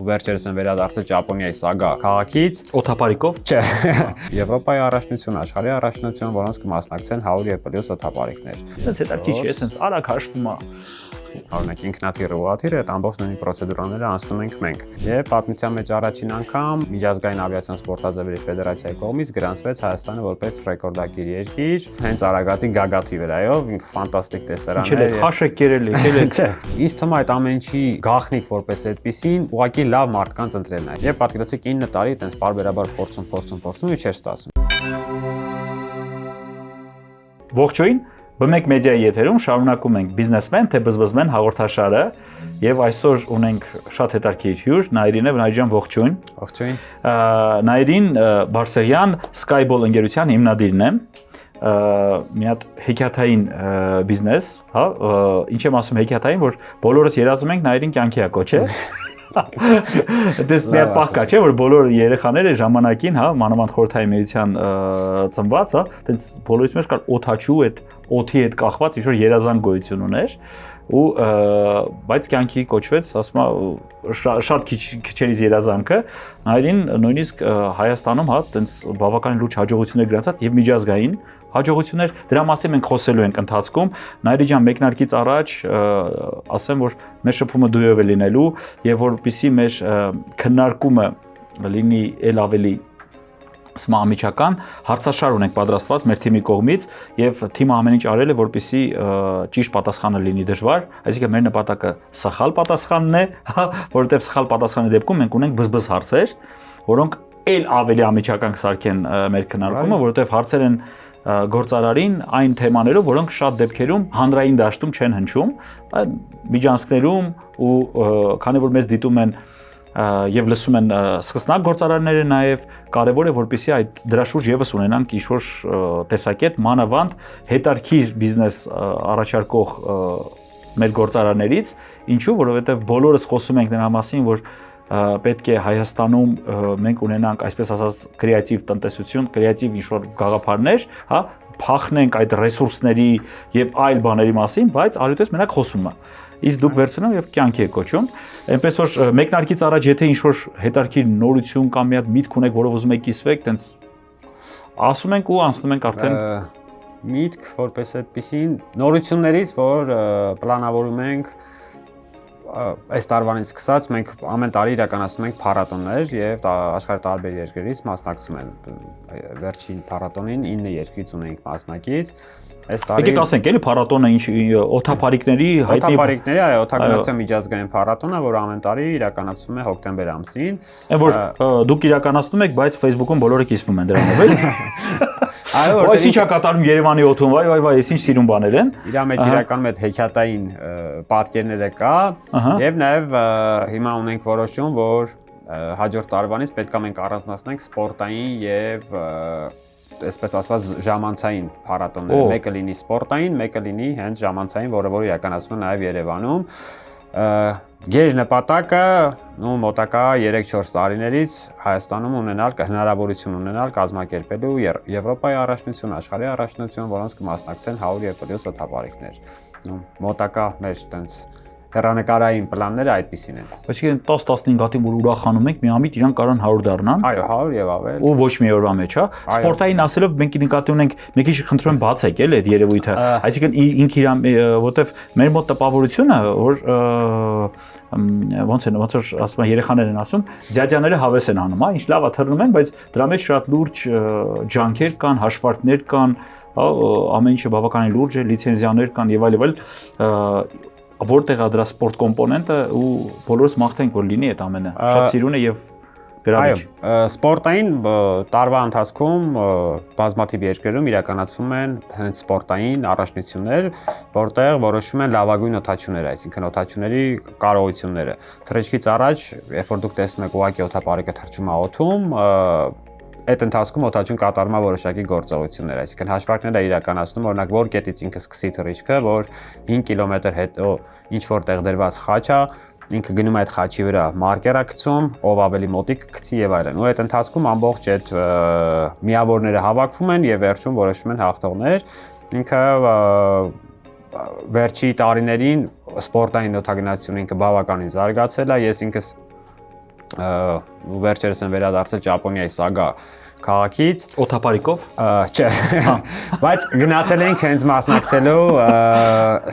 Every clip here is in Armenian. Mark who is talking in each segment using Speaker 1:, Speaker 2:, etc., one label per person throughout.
Speaker 1: վերջերս են վերադարձել Ճապոնիայի Սագա քաղաքից։
Speaker 2: Օթապարիկով։
Speaker 1: Չէ։ Եվրոպայի առաջնություն, աշխարհի առաջնություն, որոնց կմասնակցեն 100 եւ պլյուս օթապարիկներ։
Speaker 2: Սենց հետաքրքիր չէ, սենց արագ հաշվում է։
Speaker 1: Օրինակ ինքնաթիռը ուղղաթիռը այդ ամբողջ նույն պրոցեդուրաները անցնում ենք մենք։ Եվ պատմության մեջ առաջին անգամ միջազգային ավիացիոն սպորտազևերի ֆեդերացիայի կողմից գրանցվեց Հայաստանը որպես ռեկորդակիր երկիր, հենց Արագածի Գագաթի վրայով, ինքը ֆանտաստիկ տեսարան
Speaker 2: է։ Ինչ խաշ է կերել, եկել է։
Speaker 1: Չէ։ Ինձ թվում է այդ ամեն ինչի գաղտնիք որպես այդպեսին ուղղակի լավ մարդկանց ընտրելն է։ Եվ պատկերացրեք 9 տարի այտենց բարբերաբար փորձում ու չէր ստացվում։
Speaker 2: Ողջույն, B1 մեդիայի եթերում շարունակում ենք բիզնեսմեն թե բզբզմեն հաղորդաշարը եւ այսօր ունենք շատ հետաքրքիր հյուր, Նաիրին է, Նայիրյան ողջույն։
Speaker 1: Ողջույն։
Speaker 2: Նաիրին Բարսեղյան Skyball ընկերության հիմնադիրն է։ Մի հատ հեքիաթային բիզնես, հա, ինչ եմ ասում հեքիաթային, որ բոլորս երազում ենք Նաիրին կյանքի ա կոչել։ Դες մի հատ պահ կա, չէ, որ բոլոր երեխաները ժամանակին, հա, մանավանդ խորհրդային միության ծնված, հա, դες բոլորից մեջ կար օթաչու այդ օթի հետ կախված ինչ-որ երազանք գոյություն ուներ ու բայց կյանքի կոչվեց, ասում եմ, շատ քիչերից երազանքը, Նաիրին նույնիսկ Հայաստանում, հա, դες բավականին լուրջ հաջողություններ գրանցած եւ միջազգային հաջողություններ, դրա մասին մենք խոսելու ենք ընթացքում։ Նաիրի ջան, մեկնարկից առաջ ասեմ, որ մեր շփումը դույով է լինելու եւ որպեսզի մեր քննարկումը լինի ել ավելի ամիջական, հարցաշար ունենք պատրաստված մեր թիմի կողմից եւ թիմը ամեն ինչ արել է, որպեսզի ճիշտ պատասխանը լինի դժվար, այսինքն մեր նպատակը սխալ պատասխանն է, որովհետեւ սխալ պատասխանի դեպքում մենք ունենք բզբզ հարցեր, որոնք ել ավելի ամիջական կսարքեն մեր քննարկումը, որովհետեւ հարցեր են գործարարին այն թեմաներով, որոնք շատ դեպքերում հանրային դաշտում չեն հնչում, միջանցքներում ու քանի որ մեզ դիտում են եւ լսում են սկսնակ գործարարները նաեւ կարեւոր է որպեսզի այդ դրա շուրջ եւս ունենանք ինչ-որ տեսակետ մանավանդ հետարքիր բիզնես առաջարկող մեր գործարարներից, ինչու որովհետեւ բոլորս խոսում ենք նրա մասին, որ պետք է Հայաստանում մենք ունենանք այսպես ասած կրեատիվ տնտեսություն, կրեատիվ ինչ-որ գաղափարներ, հա, փախնենք այդ ռեսուրսների եւ այլ բաների մասին, բայց արյունպես մենակ խոսում է։ Իսկ դուք վերցնում եւ կյանքի եք կոչում։ Այնպես որ մեկնարկից առաջ եթե ինչ-որ հետարքիր նորություն կամ մի հատ միտք ունեք, որով ուզում եք կիսվեք, տենց ասում ենք ու անցնում ենք արդեն
Speaker 1: միտք որպես այդպեսին նորություններից, որ պլանավորում ենք այս տարվանից սկսած մենք ամեն տարի իրականացնում ենք փառատոններ եւ աշխարհի տարբեր երկրներից մասնակցում են։ Վերջին փառատոնին 9 երկրից ունենք մասնակից։ Այս տարի
Speaker 2: եկեք ասենք, էլի փառատոնը ինչ օթապարիկների հայտնի
Speaker 1: օթապարիկների, այո, օթագնացության միջազգային փառատոնը, որ ամեն տարի իրականացվում է հոկտեմբեր ամսին։
Speaker 2: Այն որ դուք իրականացնում եք, բայց Facebook-ում բոլորը կիսվում են դրանով, էլի։
Speaker 1: Այո,
Speaker 2: որտեղ ինչ է կատարում Երևանի օթում, վայ, այս ինչ սիրուն բաներ են։
Speaker 1: Իրա մեջ իրականում այդ հեքիաթային պատկերները կա եւ նաեւ հիմա ունենք որոշում, որ հաջորդ տարվանից պետք է մենք առանձնացնենք սպորտային եւ այսպես ասված ժամանցային փառատոններ, մեկը լինի սպորտային, մեկը լինի հենց ժամանցային, որը իրականացվում է նաեւ Երևանում։ Գեր նպատակը մոտակա 3-4 տարիներից Հայաստանում ունենալ հնարավորություն ունենալ կազմակերպելու Եվրոպայի առաջնություն, աշխարհի առաջնություն, որոնց կմասնակցեն 100 եւ պլյուս օթապարիկներ։ Մոտակա մեր տենց հեռանկարային պլանները այդպիսին են։
Speaker 2: Այսինքն 10-15 հատին որ ուրախանում ենք, միամիտ իրան կարան 100 դառնան։
Speaker 1: Այո, 100 եւ ավել։
Speaker 2: Ու ոչ մի օրվա մեջ, հա։ Սպորտային ասելով մենք նկատի ունենք, մի քիչ խնդրում եմ բացեք էլի այդ երևույթը։ Այսինքն ինքը իրան, որտեվ մեր մոտ տպավորությունը, որ ոնց որ ասում են երեխաներ են ասում, ձյաձյաները հավես են անում, հա, ինչ լավ է թռնում են, բայց դրա մեջ շատ լուրջ ջանքեր կան, հաշվարկներ կան, ամեն ինչը բավականին լուրջ է, լիցենզիաներ կան եւ այլ որտեղ է դրա սպորտ կոմպոնենտը ու բոլորս մաղթենք որ լինի այդ ամենը շատ սիրուն է եւ գրավիչ։
Speaker 1: Այո, սպորտային տարվա ընթացքում բազմաթիվ երկրներում իրականացվում են հենց սպորտային առաջնություններ, որտեղ որոշվում են լավագույն օթաչուները, այսինքն օթաչուների կարողությունները։ Թռիչքից առաջ, երբ որ դուք տեսնում եք ուղղակի օթապարիկը թռչում է օդում, այդ ընթացքում օթաչուն կատարում է որոշակի գործողություններ, այսինքն հաշվարկները իրականացնում, օրինակ որ կետից ինքը սկսի թռիչքը, որ 5 կիլոմետր հետո ինչ որտեղ դրված խաչ է, ինքը գնում է այդ խաչի վրա, մարկեր է գցում, ով ավելի մոտիկ գցի եւ այլն։ Ու այդ ընթացքում ամբողջ այդ միավորները հավաքվում են եւ վերջում որոշվում են հաղթողներ։ Ինքը վերջի տարիներին սպորտային օթագնացությունը ինքը բավականին զարգացել է, ես ինքս ու վերջերս են վերադարձել Ճապոնիայի Սագա քաղաքից
Speaker 2: Օթապարիկով։
Speaker 1: Չէ, բայց գնացել ենք հենց մասնակցելու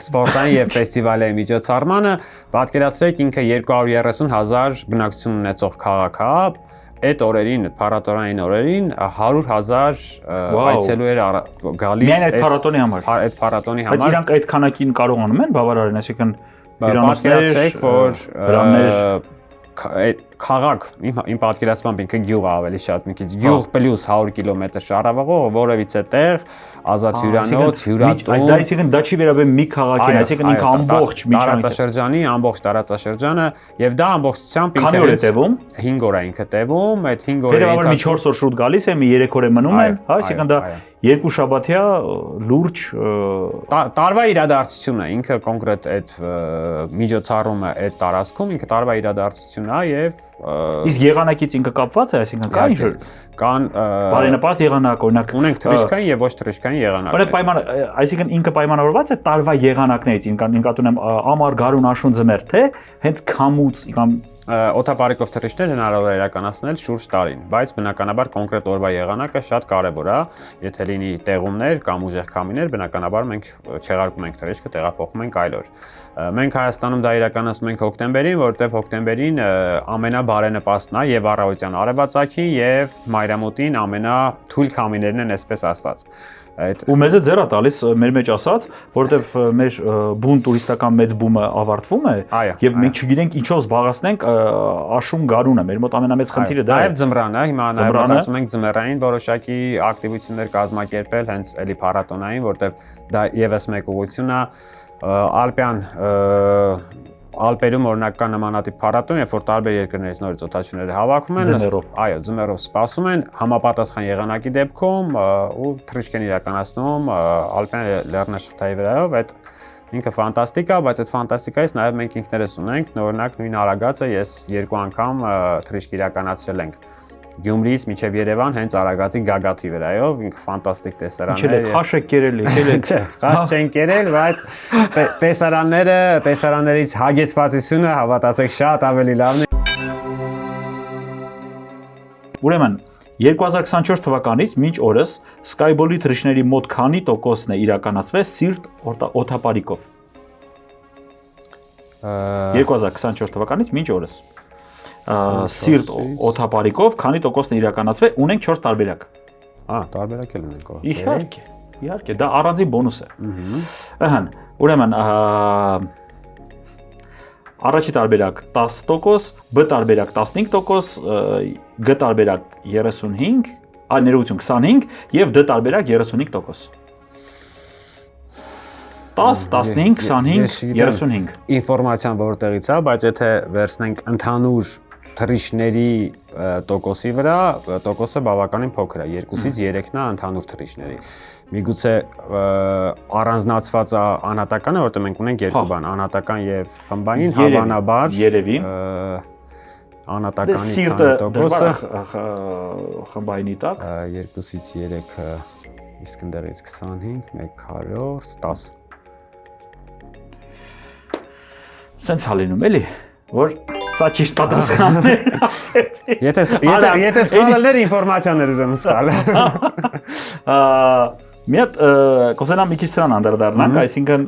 Speaker 1: սպորտային եւ ֆեստիվալի միջոցառմանը, պատկերացրեք ինքը 230,000 բնակչություն ունեցող քաղաք է, այդ օրերին, փառատոնային օրերին 100,000 այցելու էր գալիս
Speaker 2: Միայն այդ փառատոնի համար։
Speaker 1: Այդ փառատոնի համար։
Speaker 2: Բայց իրանք այդ քանակին կարողանում են բավարարեն, այսինքն
Speaker 1: պատկերացրեք, որ քաղաք իմ պատկերացմամբ ինքը գյուղ է ավելի շատ, մի քիչ գյուղ պլյուս 100 կիլոմետր շարավաղով, որևիցե տեղ, ազատ հյուրանոց, հյուրատուն։
Speaker 2: Դա այսինքն դա չի վերաբերում մի քաղաքին, այսինքն ինքը ամբողջ
Speaker 1: տարածաշրջանի, ամբողջ տարածաշրջանը եւ դա ամբողջությամբ
Speaker 2: ինքը
Speaker 1: 5 օր է ինքը տևում, այդ 5 օրերի
Speaker 2: հետո մի 4 օր շուտ գալիս է, մի 3 օր է մնում են, հա, այսինքն դա երկու շաբաթյա լուրջ
Speaker 1: տարվա իրադարձություն է, ինքը կոնկրետ այդ միջոցառումը այդ տարածքում ինքը տարվա իրադարձություն է եւ
Speaker 2: իսկ եղանակից ինքը կապված է, այսինքն կա ինչ-որ
Speaker 1: կան
Speaker 2: բարենպաստ եղանակ, օրինակ
Speaker 1: ունենք թռիչքային եւ ոչ թռիչքային եղանակներ։
Speaker 2: Օրինակ պայման, այսինքն ինքը պայմանավորված է տարվա եղանակներից, ինքնատուն եմ ամառ, գարուն, աշուն, ձմեռ, թե հենց քամուց կամ
Speaker 1: օթապարիկով թռիչքներ հնարավոր է իրականացնել շուրջ տարին, բայց բնականաբար կոնկրետ օրվա եղանակը շատ կարևոր է, եթե լինի տեղումներ կամ ուժեղ քամիներ, բնականաբար մենք չեղարկում ենք թռիչքը, տեղափոխում ենք այլ օր։ Մենք Հայաստանում դա իրականացնում ենք հոկտեմբերին, որտեղ հոկտեմբերին ամենաբարենպաստն է եւ առավոտյան արևածագին եւ մայրամուտին ամենաթույլ քամիներն են, այսպես ասված։
Speaker 2: Ու մեզ է ձեռ է տալիս մեր մեջ ասած, որովհետև մեր բուն տուրիստական մեծ բումը ավարտվում է եւ մենք չգիտենք ինչով զբաղացնենք աշուն գարունը, մեր մոտ ամենամեծ խնդիրը դա է։
Speaker 1: Նաեւ ձմռանը, հիմա նաեւ մտածում ենք ձմեռային որոշակի ակտիվություններ կազմակերպել հենց էլի փառատոնային, որտեղ դա եւս մեկ ուղղություն է Ալպյան Ալպերում օրինակ կա նմանատիպ փառատոն, երբ որ տարբեր երկրներից նորից օդաչուները հավաքվում են, այո, ձմեռով սպասում են համապատասխան եղանակի դեպքում ու թռիչք են իրականացնում Ալպյան լեռնաշղթայի վրայով, այդ ինքը ֆանտաստիկ է, բայց այդ ֆանտաստիկայից նաև մենք ինքներս ունենք, օրինակ նույն Արագածը ես 2 անգամ թռիչք իրականացրել ենք Գյումրիից մինչև Երևան հենց Արագածի գագաթի վրայով, ինքը ֆանտաստիկ տեսարան է։
Speaker 2: Իչել եք խաշ եք կերել, եկել եք։
Speaker 1: Չէ, խաշ չեն կերել, բայց տեսարաններից հագեցվածությունը հավատացեք շատ ավելի լավն է։
Speaker 2: Ուրեմն 2024 թվականից մինչ օրս Skyball-ի թռիչքների մոտ քանի տոկոսն է իրականացվել սիրտ օթապարիկով։ 2024 թվականից մինչ օրս սիրտ օթապարիկով քանի տոկոսն է իրականացվել, ունենք 4 տարբերակ։
Speaker 1: Տարբերակ էլ ունենք։
Speaker 2: Իհարկե, դա առանձին բոնուս է։ Ահա, ուրեմն առաջի տարբերակ 10%, B տարբերակ 15%, G տարբերակ 35, ներողություն 25 եւ D տարբերակ 35%։ 10, 15, 25, 35։
Speaker 1: Ինֆորմացիան որտեղից է, բայց եթե վերցնենք ընդհանուր թռիչքների տոկոսի վրա, տոկոսը բավականին փոքր է, 2-ից 3-ն է ընդհանուր թռիչքների։ Միգուցե առանձնացված է անհատականը, որտեղ մենք ունենք երկու բան, անհատական եւ խմբային, հավանաբար
Speaker 2: երևի
Speaker 1: անհատականի քանի տոկոսը
Speaker 2: խմբայինի տակ
Speaker 1: 2-ից 3-ը իսկ ընդերից 25, 100, 10
Speaker 2: Սենց հալինում էլի, որ սա ճիշտ պատասխանն է։
Speaker 1: Եթե սխալներ ինֆորմացիաներ ուրեմն սխալ։
Speaker 2: Մի հատ կուզենամ մի քիչ սրան անդրադառնանք, այսինքն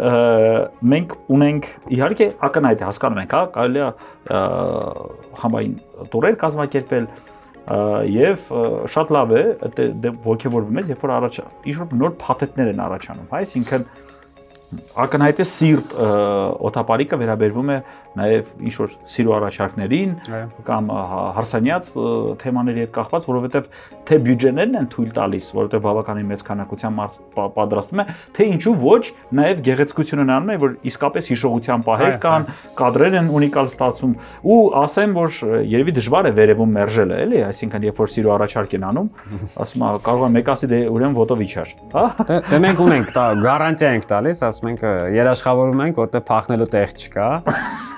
Speaker 2: մենք ունենք իհարկե ակնհայտ է հասկանում ենք, հա, կարելի է խմբային տուրեր կազմակերպել եւ շատ լավ է, դե ողջևորվում ես, երբ որ ինչ-որ նոր փաթեթներ են առաջանում, հա, այսինքն ակնհայտ է սիրտ օթապարիկը վերաբերվում է նաև ինչ-որ սիրո առաջարկներին կամ հարսանյաց թեմաների հետ կախված, որովհետև թե բյուջեներն են թույլ տալիս, որովհետև բավականին մեծ քանակության մարդ պատրաստվում է, թե ինչու ոչ, նաև գեղեցկությունն անում է, որ իսկապես հիշողության պահեր կան, կադրեր են ունիկալ ստացվում ու ասեմ, որ երևի դժվար է վերևում մերժելը, էլի, այսինքն երբ որ սիրո առաջարկ են անում, ասում եմ, կարող է մեկ ասի դե ուրեմն ոտով իջար, հա։
Speaker 1: Դե մենք ունենք, գարանտիա ենք տալիս, ասում ենք երաշխավորում ենք, որտեղ փախնելու տեղ չկա։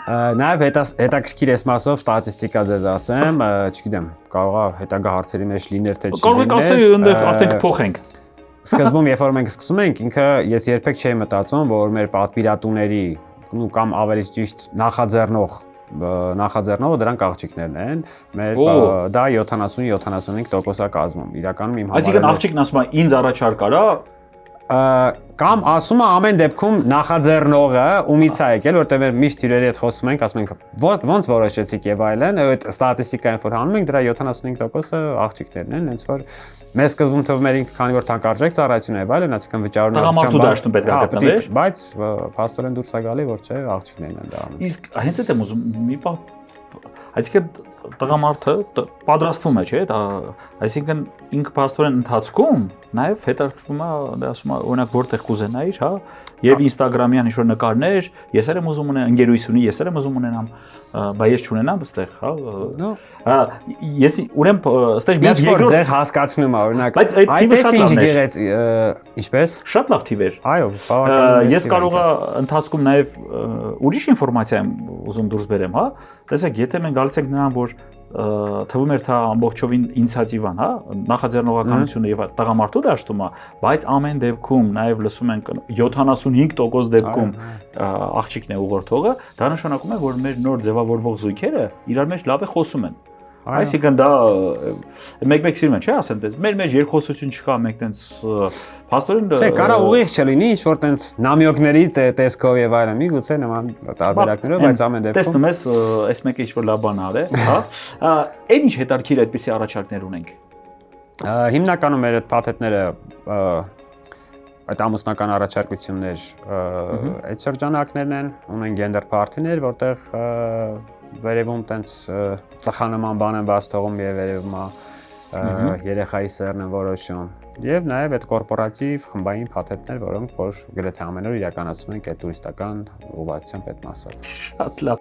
Speaker 1: Նաև հետաքրքիր էս մասով ստատիստիկա ձեզ ասեմ, չգիտեմ, կարող է հետագա հարցերի մեջ լիներ թե չի լիներ։
Speaker 2: Կարող եք ասել, այնտեղ արդեն կփոխենք։
Speaker 1: Սկզբում, երբ որ մենք սկսում ենք, ինքը ես երբեք չէի մտածում, որ մեր պատվիրատուների կամ ավելի ճիշտ նախաձեռնող նախաձեռնողը դրանք աղջիկներն են, մեր դա 70-75% է կազմում։ Իրականում իմ
Speaker 2: Այսինքն աղջիկն ասում է ինձ առաջարկ արա
Speaker 1: կամ ասում է ամեն դեպքում նախաձեռնողը ումից է եկել, որտեղ մեր միշտ հյուրերի հետ խոսում ենք, ասում ենք ոնց որոշեցիք եւ այլն, այդ ստատիստիկային որ հանում ենք, դրա 75%-ը աղջիկներն են, հենց որ մեզ սկզբում թվում էր ինքը քանի որ թանկարժեք ծառայություն է, այլն, այսինքն վճարունեության
Speaker 2: դաշտում պետք է գտնվեր,
Speaker 1: բայց փաստորեն դուրս է գալի, որ չէ, աղջիկներն են դա անում։
Speaker 2: Իսկ հենց այդ եմ ուզում մի բան, այսինքն տղամարդը պատրաստվում է, չէ՞, այսինքն ինքը փաստորեն ընթացքում նաև հետաքրքրվում է, ասում է, օրինակ որտեղ կուզենայիր, հա, եւ Instagram-յան ինչ-որ նկարներ, ես էլ եմ ուզում ունենամ, ընկերությունի, ես էլ եմ ուզում ունենամ, բայց ես չունենամ այստեղ, հա։ Ես ուրեմն այստեղ մի
Speaker 1: երկրորդ ձեր հասկացնում է, օրինակ,
Speaker 2: բայց այդ թիվը շատ լավն
Speaker 1: է։ Ինչպես։
Speaker 2: Շատ լավ թիվ էր։
Speaker 1: Այո, բավականին։
Speaker 2: Ես կարող եմ ընթացքում նաև ուրիշ ինֆորմացիա եմ ուզում դուրս բերեմ, հա։ Տեսեք, եթե մենք գալիս ենք նրան, որ թվում էր թե ամբողջովին ինիցիատիվան, հա, նախաձեռնողականությունը եւ տղամարդու դաշտում է, բայց ամեն դեպքում նաեւ լսում ենք 75% դեպքում աղջիկն է ուղղորդողը, դա նշանակում է, որ մեր նոր ձևավորվող զույգերը իրար մեջ լավ է խոսում են։ Այսինքն դա մեկ-մեկ սիրում են, չէ՞ ասեմ, դες մեր մեջ երկխոսություն չկա, մենք տենց փաստորեն
Speaker 1: Չէ, կարա ուղիղ չլինի, ինչ որ տենց նամյոկների տեսքով եւ այլն, միգուցե նման տարբերակներով, բայց ամեն դեպքում
Speaker 2: տեսնում ես, այս մեկը ինչ որ լավ բան արել, հա։ Այն ինչ հետարքիր այդպիսի առաջարկներ ունենք։
Speaker 1: Հիմնականում մեր այդ փաթեթները այդ ամուսնական առաջարկություններ այդ շրջանակներն են, ունեն գենդեր փարթիներ, որտեղ վերևում տենց ծխանման բան են բաց թողում եւ վերևում երեխայի սերն են որոշում եւ նաեւ այդ կորպորատիվ խմբային փաթեթներ, որոնք որ գրեթե ամեն օր իրականացվում են այդ տուրիստական ուղղվածությամբ այդ մասով։
Speaker 2: Շատ լավ։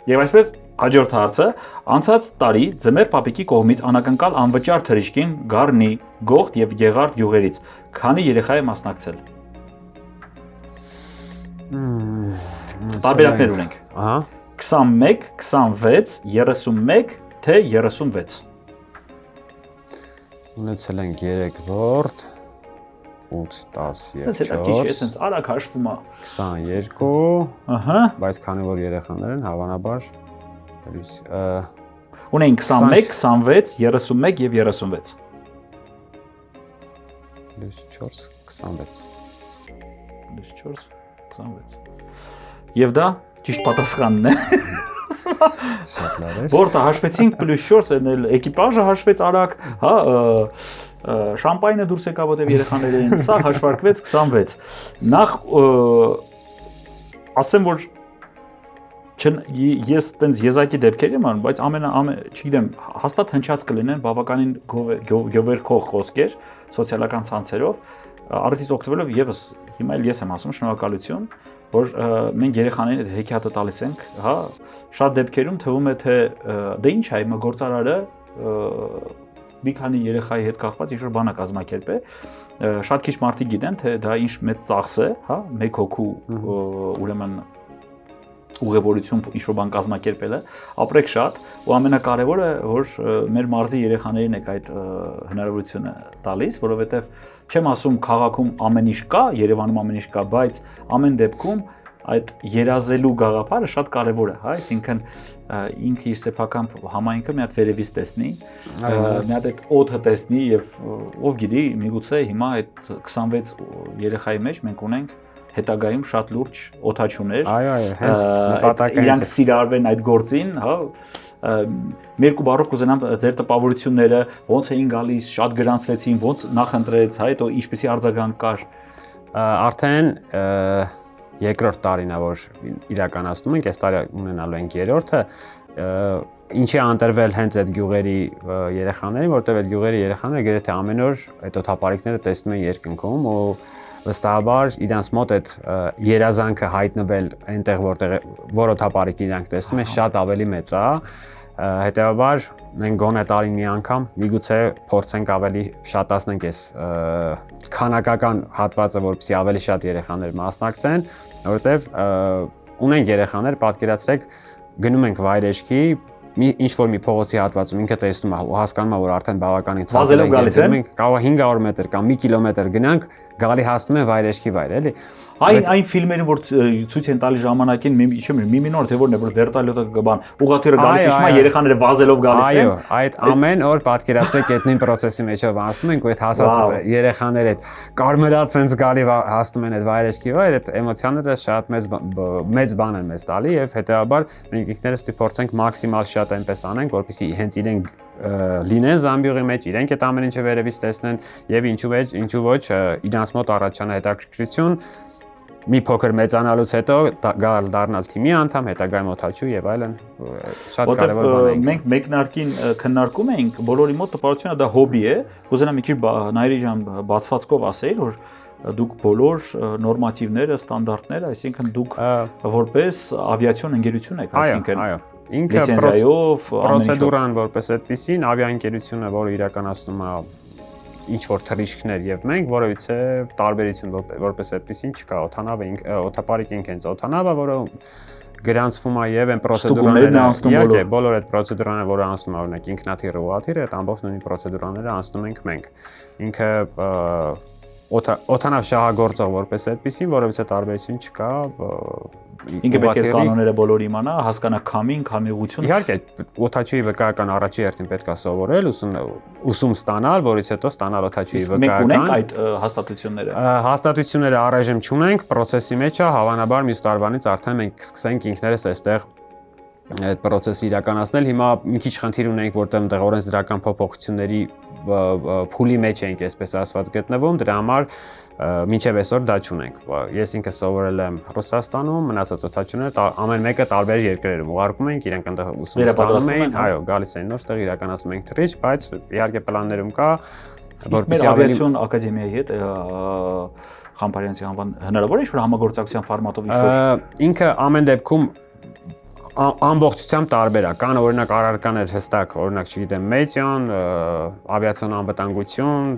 Speaker 2: Եվ այսպես հաջորդ հարցը, անցած տարի ձմեր պապիկի կողմից անակնկալ անվճար թռիչքին Գառնի, Գողթ եւ Գեղարդ գյուղերից քանի երեխա է մասնակցել։ Տարբերակներ ունենք։
Speaker 1: Ահա
Speaker 2: 21, 26, 31, թե 36։
Speaker 1: Ունեցել ենք 3 որդի, 8, 10,
Speaker 2: 4, այսպես արագ հաշվում է
Speaker 1: 22,
Speaker 2: ահա,
Speaker 1: բայց քանի որ երեխաներ են, հավանաբար
Speaker 2: ունենք 21, 26, 31 եւ 36։
Speaker 1: +4, 26։
Speaker 2: +4, 26։ Եվ դա ճիշտ պատասխանն է։
Speaker 1: Շատ լավ է։
Speaker 2: Որտե հաշվեցինք +4, այն էկիպաժը հաշվեց արագ, հա, շամպայնը դուրս եկավ որտեղ երեխաներին, սա հաշվարկվեց 26։ Նախ ասեմ որ ես տենց եզակի դեպքեր եմ անում, բայց չգիտեմ, հաստատ հնչած կլինեն բավականին գովերքող խոսքեր սոցիալական ցանցերով, արդից օգտվելով եւս հիմա էլ ես եմ ասում շնորհակալություն, որ մենք երեխաներին այդ հեքիաթը տալիս ենք, հա, շատ դեպքերում թվում է թե դե ինչ է հիմա գործարարը մի քանի երեխայի հետ կախված ինչ-որ բան է կազմակերպել, շատ քիչ մարդիկ գիտեն թե դա ինչ մեծ ծախս է, հա, մեկ հոգու ուրեմն ուղևորություն ինչ-որ բան կազմակերպելը, ապրեք շատ ու ամենակարևորը որ մեր մարզի երեխաներին եք այդ հնարավորությունը տալիս, որովհետև չեմ ասում քաղաքում ամեն ինչ կա, Երևանում ամեն ինչ կա, բայց ամեն դեպքում այդ երազելու գաղափարը շատ կարևոր է, հա, այսինքն ինքը իր սեփական համայնքը մի հատ վերևից տեսնի, մի հատ այդ օդը տեսնի եւ ով գիտի, միգուցե հիմա այդ 26 երեխայի մեջ մենք ունենք հետագայում շատ լուրջ օթաչուներ։
Speaker 1: Այո, հենց նպատակը
Speaker 2: իրանք սիրարվեն այդ գործին, հա։ Մի երկու բառով կուզենամ ձեր տպավորությունները, ոնց էին գալիս, շատ գրանցվեցին, ոնց նախընտրեց, հա, հետո ինչպեսի արձագանք կար։
Speaker 1: Արդեն երկրորդ տարին է որ իրականացնում ենք, այս տարի ունենալու ենք երրորդը, ինչի անտրվել հենց այդ գյուղերի երեխաներին, որտեղ այդ գյուղերի երեխաները գրեթե ամեն օր այդ օթապարիկները տեսնում են երկնքում ու վստահաբար իրանց մոտ այդ երազանքը հայտնվել այնտեղ որ օթապարիկը իրանք տեսնում են շատ ավելի մեծ է, հետեւաբար մենք գոնե տարին մի անգամ միգուցե փորձենք ավելի շատացնենք այս քանակական հատվածը, որպեսզի ավելի շատ երեխաներ մասնակցեն, որովհետև ունենք երեխաներ, պատկերացրեք գնում ենք վայրեջքի ինչ որ մի փողոցի հատվածում ինքը տեսնում է ու հասկանում է, որ արդեն բավականին
Speaker 2: Վազելով գալիս են։
Speaker 1: մենք կարող 500 մետր կամ 1 կիլոմետր գնանք, գալի հասնում են վայրեջքի վայր, էլի։
Speaker 2: Այն ֆիլմերը, որ ցույց են տալի ժամանակին, մի մինոր թե որն է, որ վերտալյոտը կբան, ուղղաթիռը գալիս է, իշխում է երեխաները վազելով գալիս են։
Speaker 1: Այո, այդ ամեն օր պատկերացրեք այդ նույն process-ի մեջով անցնում ենք ու այդ հասած երեխաները այդ կարմրած sense գալի հասնում են այդ վայրեջքի վայր, այդ էմոցիաները շատ մեծ բան են մեզ տալի եւ հետեւաբար մենք ինքներս պետք է փորձենք մաքսիմալ շատ այնպես անենք, որպեսզի հենց իրենք լինեն զամբյուղի մեջ, իրենք այդ ամեն ինչը վերևից տեսնեն եւ ինչու ոչ իրանց մոտ առաջանա հետաքրքրություն մի փոքր մեծանալուց հետո դառնալ թիմի անդամ, հետագայում օթաչու եւ այլն շատ կարեւոր բան է։
Speaker 2: Մենք մեկնարկին քննարկում էինք, բոլորի մոտ տպավորությունը դա հոբի է, կուզենամ մի քիչ Նայիրի ջան բացվածքով ասեի, որ դուք բոլոր նորմատիվները, ստանդարտները, այսինքն դուք որպես ավիացիոն ընկերություն եք, այսինքն
Speaker 1: այո, ինքը պրոցեդուրան որպես այդպեսին ավիաընկերությունը, որը իրականացնում է ինչ որ թռիչքներ եւ մենք որովհետեւ տարբերություն որպես այդպեսին չկա օթապարիկը ինքնից օթանավը, որը գրանցվում է եւ այն պրոցեդուրաները իհարկե բոլոր այդ պրոցեդուրաները, որը անցնում է օրինակ ինքնաթիռը ուղղաթիռը, այդ ամբողջ նույն պրոցեդուրաները անցնում ենք մենք։ Ինքը օթանավ շահագործող որպես այդպեսին, որովհետեւ տարբերություն չկա
Speaker 2: ինքը պետք է կանոնները բոլորը իմանա, հասկանա քամիղություն։
Speaker 1: Իհարկե, օթաչուի վկայական առաջի հերթին պետք է սովորել, ուսում ստանալ, որից հետո ստանալ օթաչուի վկայական։
Speaker 2: Մենք ունենք այդ հաստատությունները։
Speaker 1: Հաստատությունները առայժմ չունենք, process-ի մեջ է, հավանաբար մյուս տարվանից արդեն մենք կսկսենք ինքներս այստեղ այդ process-ը իրականացնել։ Հիմա մի քիչ խնդիր ունենք, որտեղ այնտեղ օրենսդրական փոփոխությունների փուլի մեջ ենք, այսպես ասված, գտնվում, դրա համար մինչև այսօր դա չունենք։ Ես ինքս սովորել եմ Ռուսաստանում, մնացած օթաչուները ամեն մեկը տարբեր երկրներում ուղարկում ենք, իրենք այնտեղ ուսում ստանում էին, այո, գալիս էին նոր, այդտեղ իրականացնում ենք թռիչք, բայց իհարկե պլաններում կա,
Speaker 2: որպեսզի ավիացիոն ակադեմիայի հետ Խամբարյանցի անվան հնարավոր է ինչ-որ համագործակցության ֆորմատով ինչ-որ
Speaker 1: ինքը ամեն դեպքում ամբողջությամբ տարբեր է, կան օրինակ առարկաներ հստակ, օրինակ չգիտեմ, մեդիան, ավիացիոն անվտանգություն,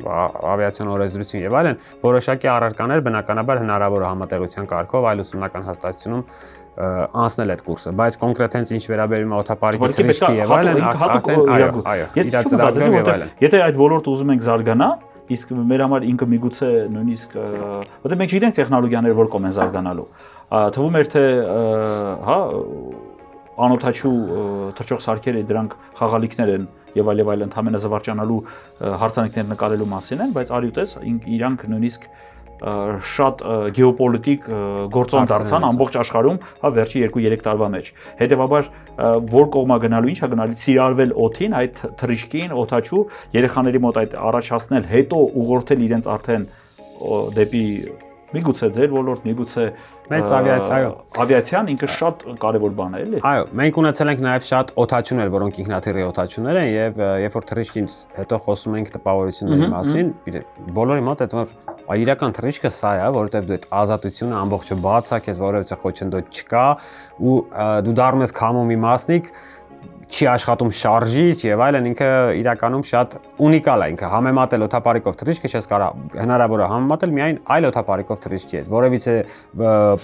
Speaker 1: ավիացիոն օրենսդրություն եւ այլն, որոշակի առարկաներ բնականաբար հնարավոր է համատեղության կարգով այլ ուսումնական հաստատությունում անցնել այդ կուրսը, բայց կոնկրետ հենց ինչ վերաբերում է օթապարիկի թռիչքի եւ այլն, այո,
Speaker 2: ես չմտածեցի, որտեղ եթե այդ ոլորտը ուզում ենք զարգանա, իսկ մեր համար ինքը միգուցե նույնիսկ որտեղ մենք չգիտենք տեխնոլոգիաները որ կողմ են զարգանալու, թվում էր թե հա անօթաչու թռչող սարքերը դրանք խաղալիքներ են եւ այլ ընդհանրապես զվարճանալու հարցանիքներ նկարելու մասին են, բայց արի ուտես իրանք նույնիսկ շատ գեոպոլիտիկ գործոն դարձան ամբողջ աշխարհում, հա վերջի 2-3 տարվա մեջ։ Հետևաբար որ կողմա գնալու ինչ է գնալի սիրարվել օթին, այդ թռիչքին, օթաչու երեխաների մոտ այդ առաջացնել, հետո ուղղորդել իրենց արդեն դեպի միգուցե ձեր ոլորտ, միգուցե
Speaker 1: մեծ ավիացիա,
Speaker 2: ավիացիան ինքը շատ կարևոր բան է, էլի։
Speaker 1: Այո, մենք ունեցել ենք նաև շատ օթաչուներ, որոնք ինքնաթիռի օթաչուներ են եւ երբ որ թռիչքից հետո խոսում ենք տպավորությունների մասին, բոլորի մոտ այդ որ իրական թռիչքը սա է, որովհետեւ դու այդ ազատությունը ամբողջը բաց է, քեզ որևէ խոչընդոտ չկա ու դու դառնում ես քամոմի մասնիկ, չի աշխատում շարժիչ եւ այլն, ինքը իրականում շատ ունիկալ է, ինքը համեմատել օթապարիկով թռիչքը չես կարող, հնարավոր է համեմատել միայն այլ օթապարիկով թռիչքի հետ, որևիցե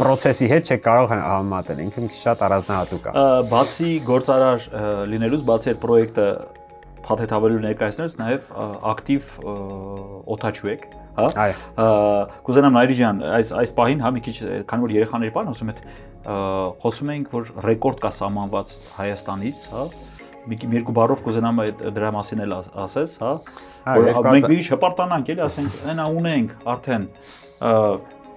Speaker 1: process-ի հետ չեք կարող համեմատել, ինքը շատ առանձնահատուկ է։
Speaker 2: Բացի գործարար լինելուց, բացի այդ պրոյեկտը փաթեթավորելու ներկայացնելուց նաև ակտիվ օթաչու եք, հա։ Կուզենամ Նայիրի ջան, այս պահին հա մի քիչ քանի որ երեխաների բան խոսում ենք, որ ռեկորդ կա սահմանված Հայաստանից, հա։ Մի երկու բառով կուզենամ դրա մասին էլ ասես, հա։ Որ մենք մի շպարտանանք, էլի, ասենք, այնա ունենք արդեն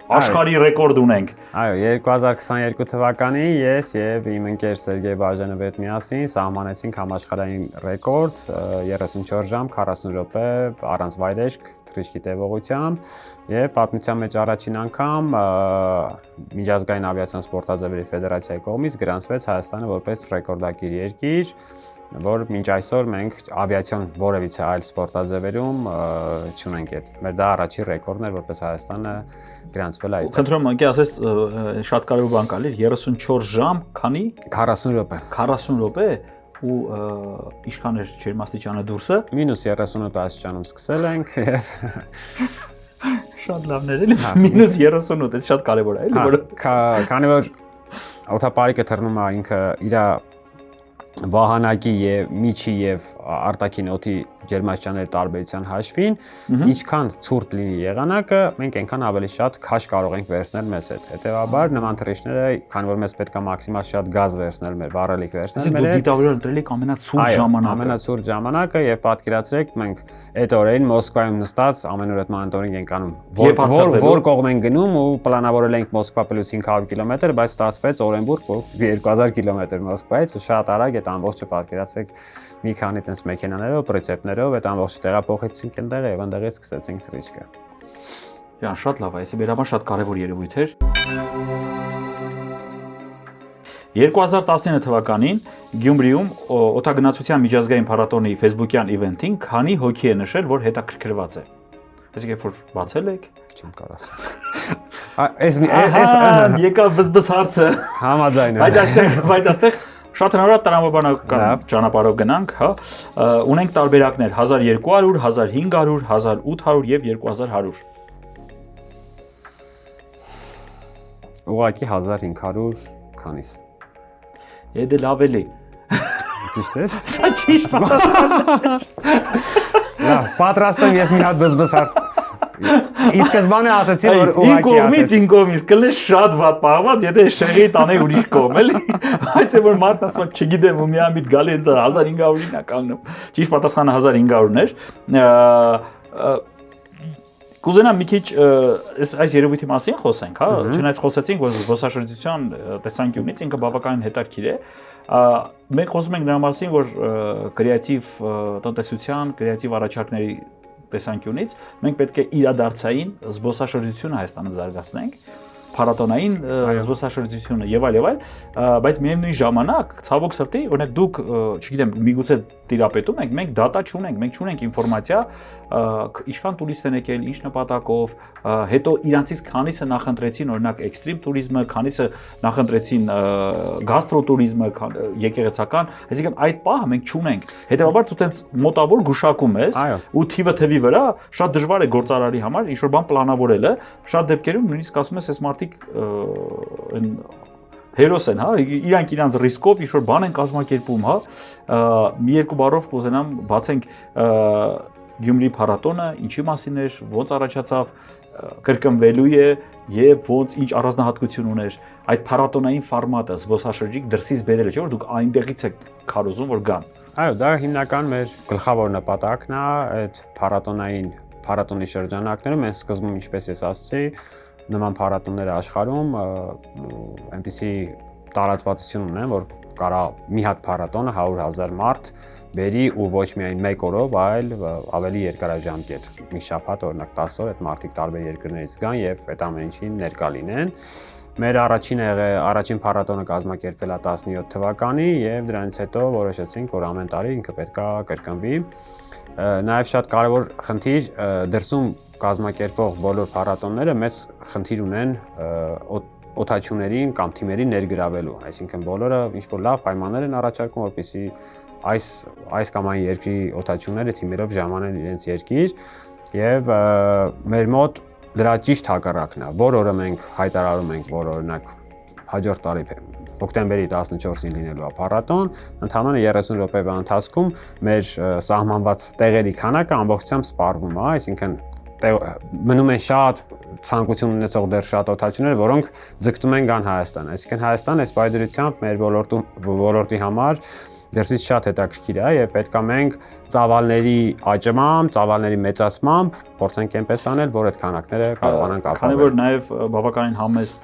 Speaker 2: աշխարհի ռեկորդ ունենք։
Speaker 1: Այո, 2022 թվականին ես եւ իմ ընկեր Սերգեյ Բաժանովետ միասին սահմանեցինք համաշխարհային ռեկորդ 34 ժամ 40 րոպե առանց վայրեջք թռիչքի տևողությամբ եւ պատմության մեջ առաջին անգամ Միջազգային ավիացիոն սպորտաձևերի ֆեդերացիայի կողմից գրանցվեց Հայաստանը որպես ռեկորդակիր երկիր, որ մինչ այսօր մենք ավիացիոն որևիցե այլ սպորտաձևերում չունենք այդ։ Մեր դա առաջին ռեկորդն էր, որպես Հայաստանը գրանցվել է այդ։
Speaker 2: Խնդրում եմ, ասես շատ կարևոր բան կա, 34 ժամ, քանի
Speaker 1: 40 րոպե։
Speaker 2: 40 րոպե ու ինչքան էր ջերմաստիճանը դուրսը
Speaker 1: -38 աստիճանում սկսել ենք եւ
Speaker 2: շատ լավն էր, էլի -38, դա շատ կարևոր է, էլի, որ
Speaker 1: քանի որ օթապարիկը թռնում է ինքը իր վահանակի եւ միջի եւ արտաքին օդի ջերմաստիճանների տարբերության հաշվին, ինչքան ցուրտ լինի եղանակը, մենք այնքան ավելի շատ քաշ կարող ենք վերցնել մեզ հետ։ Հետեւաբար նման թռիչքները, քանի որ մեզ պետք է մաքսիմալ շատ գազ վերցնել մեր վառելիք վերցնել մեր հետ։
Speaker 2: Դու դիտավորել ընտրել եք ամենացուրտ ժամանակը։
Speaker 1: Ամենացուրտ ժամանակը եւ պատկերացրեք մենք այդ օրերին Մոսկվայում նստած ամեն օր այդ մոնիտորինգ ենք անում, որ կողմ են գնում ու պլանավորել ենք Մոսկվա + 500 կիլոմետր, բայց ստացվեց Օրենբուրգ 2000 կիլոմետր Մոսկվայից, շատ արագ այդ ամբողջը պատկերացրեք մի քանի տես մեքենաներով, պրիցեպներով այդ ամբողջը տեղափոխեցինք այնտեղ եւ այնտեղից սկսեցինք թռիչքը։
Speaker 2: Ջան, շատ լավ է, այսի բերաբար շատ կարևոր երևույթ էր։ 2019 թվականին Գյումրիում օդագնացության միջազգային փառատոնի Facebook-յան իվենթին քանի հոգի է նշել, որ հետաքրքրված է։ Այսինքն երբ որ բացել եք,
Speaker 1: չեմ կարող ասել։
Speaker 2: Եկա բզբզ հարցը։
Speaker 1: Համաձայն եմ։
Speaker 2: Բայց այստեղ շատ հնարավոր տրամաբանական ճանապարհով գնանք, հա։ Ունենք տարբերակներ 1200, 1500, 1800 եւ 2100։
Speaker 1: Ուղղակի 1500 քանիս։
Speaker 2: Եդե լավ էլի։
Speaker 1: Ճիշտ է։
Speaker 2: Սա ճիշտ պատասխան։
Speaker 1: Լավ, պատրաստ եմ ես մի հատ բզբզ հարց։ Իսկ սկզբանե ասացի որ ուղղակի ասեցի։
Speaker 2: Ինքն կողմից կլես շատ վատ պահված, եթե շեղի տանե ուրիշ կողմ էլի։ Բայց որ մարդն ասում է, չգիտեմ, ու միամիտ գալի է 1500-ին է կանգնում։ Ճիշտ պատասխանը 1500-ն էր։ Կուզենամ մի քիչ այս երևույթի մասին խոսենք, հա, չնայած խոսեցինք, որ զբոսաշրջության տեսանկյունից ինքը բավականին հետաքրքիր է։ Մենք խոսում ենք նրա մասին, որ կրեատիվ տնտեսության, կրեատիվ առաջարկների տեսանկյունից մենք պետք է իրադարձային զբոսաշրջությունը Հայաստանում զարգացնենք, փառատոնային զբոսաշրջությունը եւ այլ, բայց միևնույն ժամանակ ցավոք սրտի, օրինակ դուք, չգիտեմ, միգուցե տիրապետում եք, մենք դատա չունենք, մենք չունենք ինֆորմացիա, ինչքան տուրիստ են եկել, ինչ նպատակով, հետո իրանցից քանիսը նախընտրեցին օրինակ էքստրիմ տուրիզմը, քանիսը նախընտրեցին գաստրոտուրիզմը, եկեղեցական, այսինքն այդ պահը մենք չունենք։ Հետևաբար դու տենց մոտավոր գուշակում ես ու թիվը վրա շատ դժվար է գործարարի համար ինչ որ բան պլանավորելը, շատ դեպքերում նույնիսկ ասում ես, այս մարդիկ այն հերոս են, հա, իրանք ռիսկով ինչ որ բան են կազմակերպում, հա, մի երկու բառով կուզենամ բացենք Գյումրի փառատոնը, ինչի մասին էր, ոնց առաջացավ, կրկնվելու է եւ ոնց ինչ առանձնահատկություն ուներ այդ փառատոնային ֆորմատը, զբոսաշրջիկ դրսից բերելը, չէ՞ որ դուք այնտեղից եք քարոզում որ գան։
Speaker 1: Այո, դա հիմնական մեր գլխավոր նպատակն է, այդ փառատոնի շրջանակներում մենք սկզբում ինչպես ես ասացի, նման փառատոնները աշխարհում այնպիսի տարածվածություն ունեն, որ կարա մի հատ փառատոնը 100,000 մարդ բերի ու ոչ միայն մեկ օրով, այլ ավելի երկարաժամկետ։ Մի շաբաթ, օրինակ 10 օր այդ մարդիկ տարբեր երկրներից գան եւ այդ ամեն ինչին ներկա լինեն։ Մեր առաջին փառատոնը կազմակերպվել է 17 թվականի եւ դրանից հետո որոշեցինք, որ ամեն տարի ինքը պետքա կրկնվի։ Նաեւ շատ կարեւոր խնդիր դրսում կազմակերպող բոլոր փառատոնները մեծ խնդիր ունեն օդաչուներին կամ թիմերին ներգրավելու, այսինքն բոլորը ինչ-որ լավ պայմաններ են առաջարկում, որպեսզի այս կամ այն երկրի օդաչուները թիմերով ժամանեն իրենց երկիր եւ մեր մոտ դրա ճիշտ հակառակն է, որ օրը մենք հայտարարում ենք, որ օրինակ հաջորդ տարի հոկտեմբերի 14-ին լինելու է փառատոն, ընդհանրապես 30 րոպեվա ընթացքում մեր սահմանված տեղերի քանակը ամբողջությամբ սպառվում է, այսինքն մնում են շատ ցանկություն ունեցող դեռ շատ օդաչուներ, որոնք ձգտում են գան Հայաստան, այսինքն Հայաստան այս պայմանությամբ մեր ոլորտի համար դերսից շատ հետաքրքիր է եւ պետք է մենք ծավալների աճմամբ, ծավալների մեծացմամբ փորձենք այնպես անել, որ այդ քանակները կարողանանք ապահովել։
Speaker 2: Քանի որ նաեւ բավականին համեստ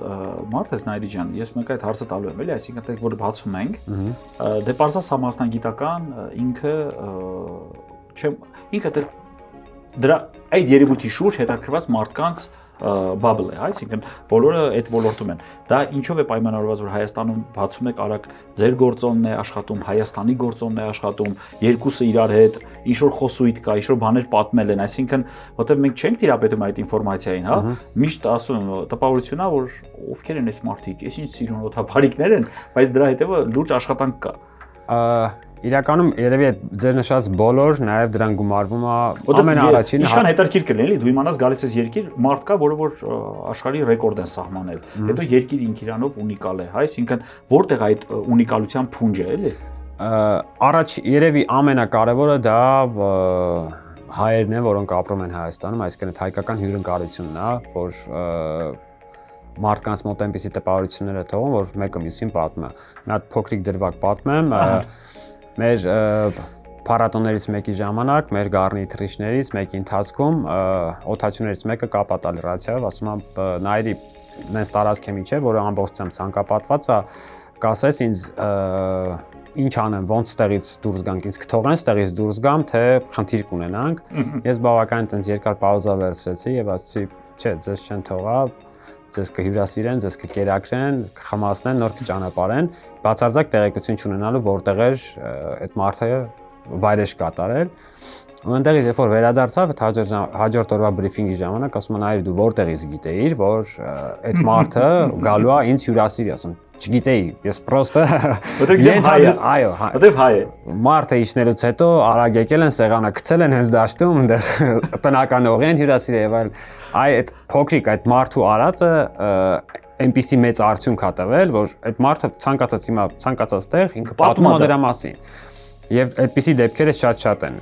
Speaker 2: մարդ ես Նայիրի ջան, ես մեկ այդ հարցը տալու եմ, էլի, այսինքն դեռ որ բացում ենք, դե պարզած համասնագիտական ինքը դրա այդ երևույթի շուրջ հետաքրքրված մարդկանց բաբլ է, այսինքն բոլորը այդ ոլորտում են։ Դա ինչով է պայմանավորված, որ Հայաստանում բացում եք արագ ձեր գործոնն է աշխատում, Հայաստանի գործոնն է աշխատում, երկուսը իրար հետ ինչ որ խոսույթ կա, ինչ որ բաներ պատմել են, այսինքն որտեղ մենք չենք տիրապետում այդ ինֆորմացիային, հա, միշտ ասում եմ, տպավորությունն է, որ ովքեր են այս մարդիկ, այս ինչ սիրուն օթափարիկներ են, բայց դրա հետևը լուրջ աշխատանք կա։
Speaker 1: Իրականում երևի այդ ձեր նշած բոլոր նաև դրան գումարվում է ամենաառաջին
Speaker 2: ինչքան հետաքրքիր կլինի, դու իմանաս գալիս ես երկիր, մարդ կա, որը որ աշխարհի ռեկորդ են սահմանել։ Հետո երկիր ինքիրանով ունիկալ է, այսինքն որտեղ այդ ունիկալության փունջը է, էլի։
Speaker 1: Առաջ երևի ամենակարևորը դա հայերն են, որոնք ապրում են Հայաստանում, այսինքն այդ հայկական հյուրընկալությունն է, որ մարդկանց մոտ այնպիսի տպավորություններ է թողում, որ մեկը մյուսին պատմում է։ Մի հատ փոքրիկ դրվագ պատմեմ, մեր փառատոներից մեկի ժամանակ մեր գառնի թռիչքներից մեկի ընթացքում օդաչուներից մեկը կապատալ ռացիայով, ասում եմ նայրի նենց տարածք եմ իջե, որը ամբողջությամբ ցանկապատված է, կասես ինձ ինչ անեմ, ոնց ստեղից դուրս գանք, ինձ կթողեն ստեղից դուրս գամ, թե խնդիր կունենանք։ Ես բավական տենց երկար պաուզա վերցրեցի եւ ասացի, չէ, ձեզ չեն թողա, ձեզ կհյուրասիրեն, ձեզ կկերակրեն, կխմացնեն, նոր կճանապարհեն, բացարձակ տեղեկություն չունենալու որտեղ էր այդ մարդը վայրեջ կատարել։ Ու այնտեղից երբ որ վերադարձավ հաջորդ օրվա բրիֆինգի ժամանակ ասում են այր դու որտեղից գիտեիր որ այդ մարդը գալու է ինձ հյուրասիրի, ասում չգիտեի, ես պրոստը այո,
Speaker 2: որտեվ հայ է։
Speaker 1: Մարդը իջնելուց հետո արագ եկել են սեղանը գցել են հենց դաշտում, այնտեղ տնական օղի են հյուրասիրել եւ այլ։ Այդ փոքրիկ այդ մարդու արածը այնպիսի մեծ արդյունք ա տվել, որ այդ մարդը ցանկացած հիմա ցանկացած տեղ ինքը պատմում է դրա մասին։ Եվ այդպիսի դեպքերը շատ են,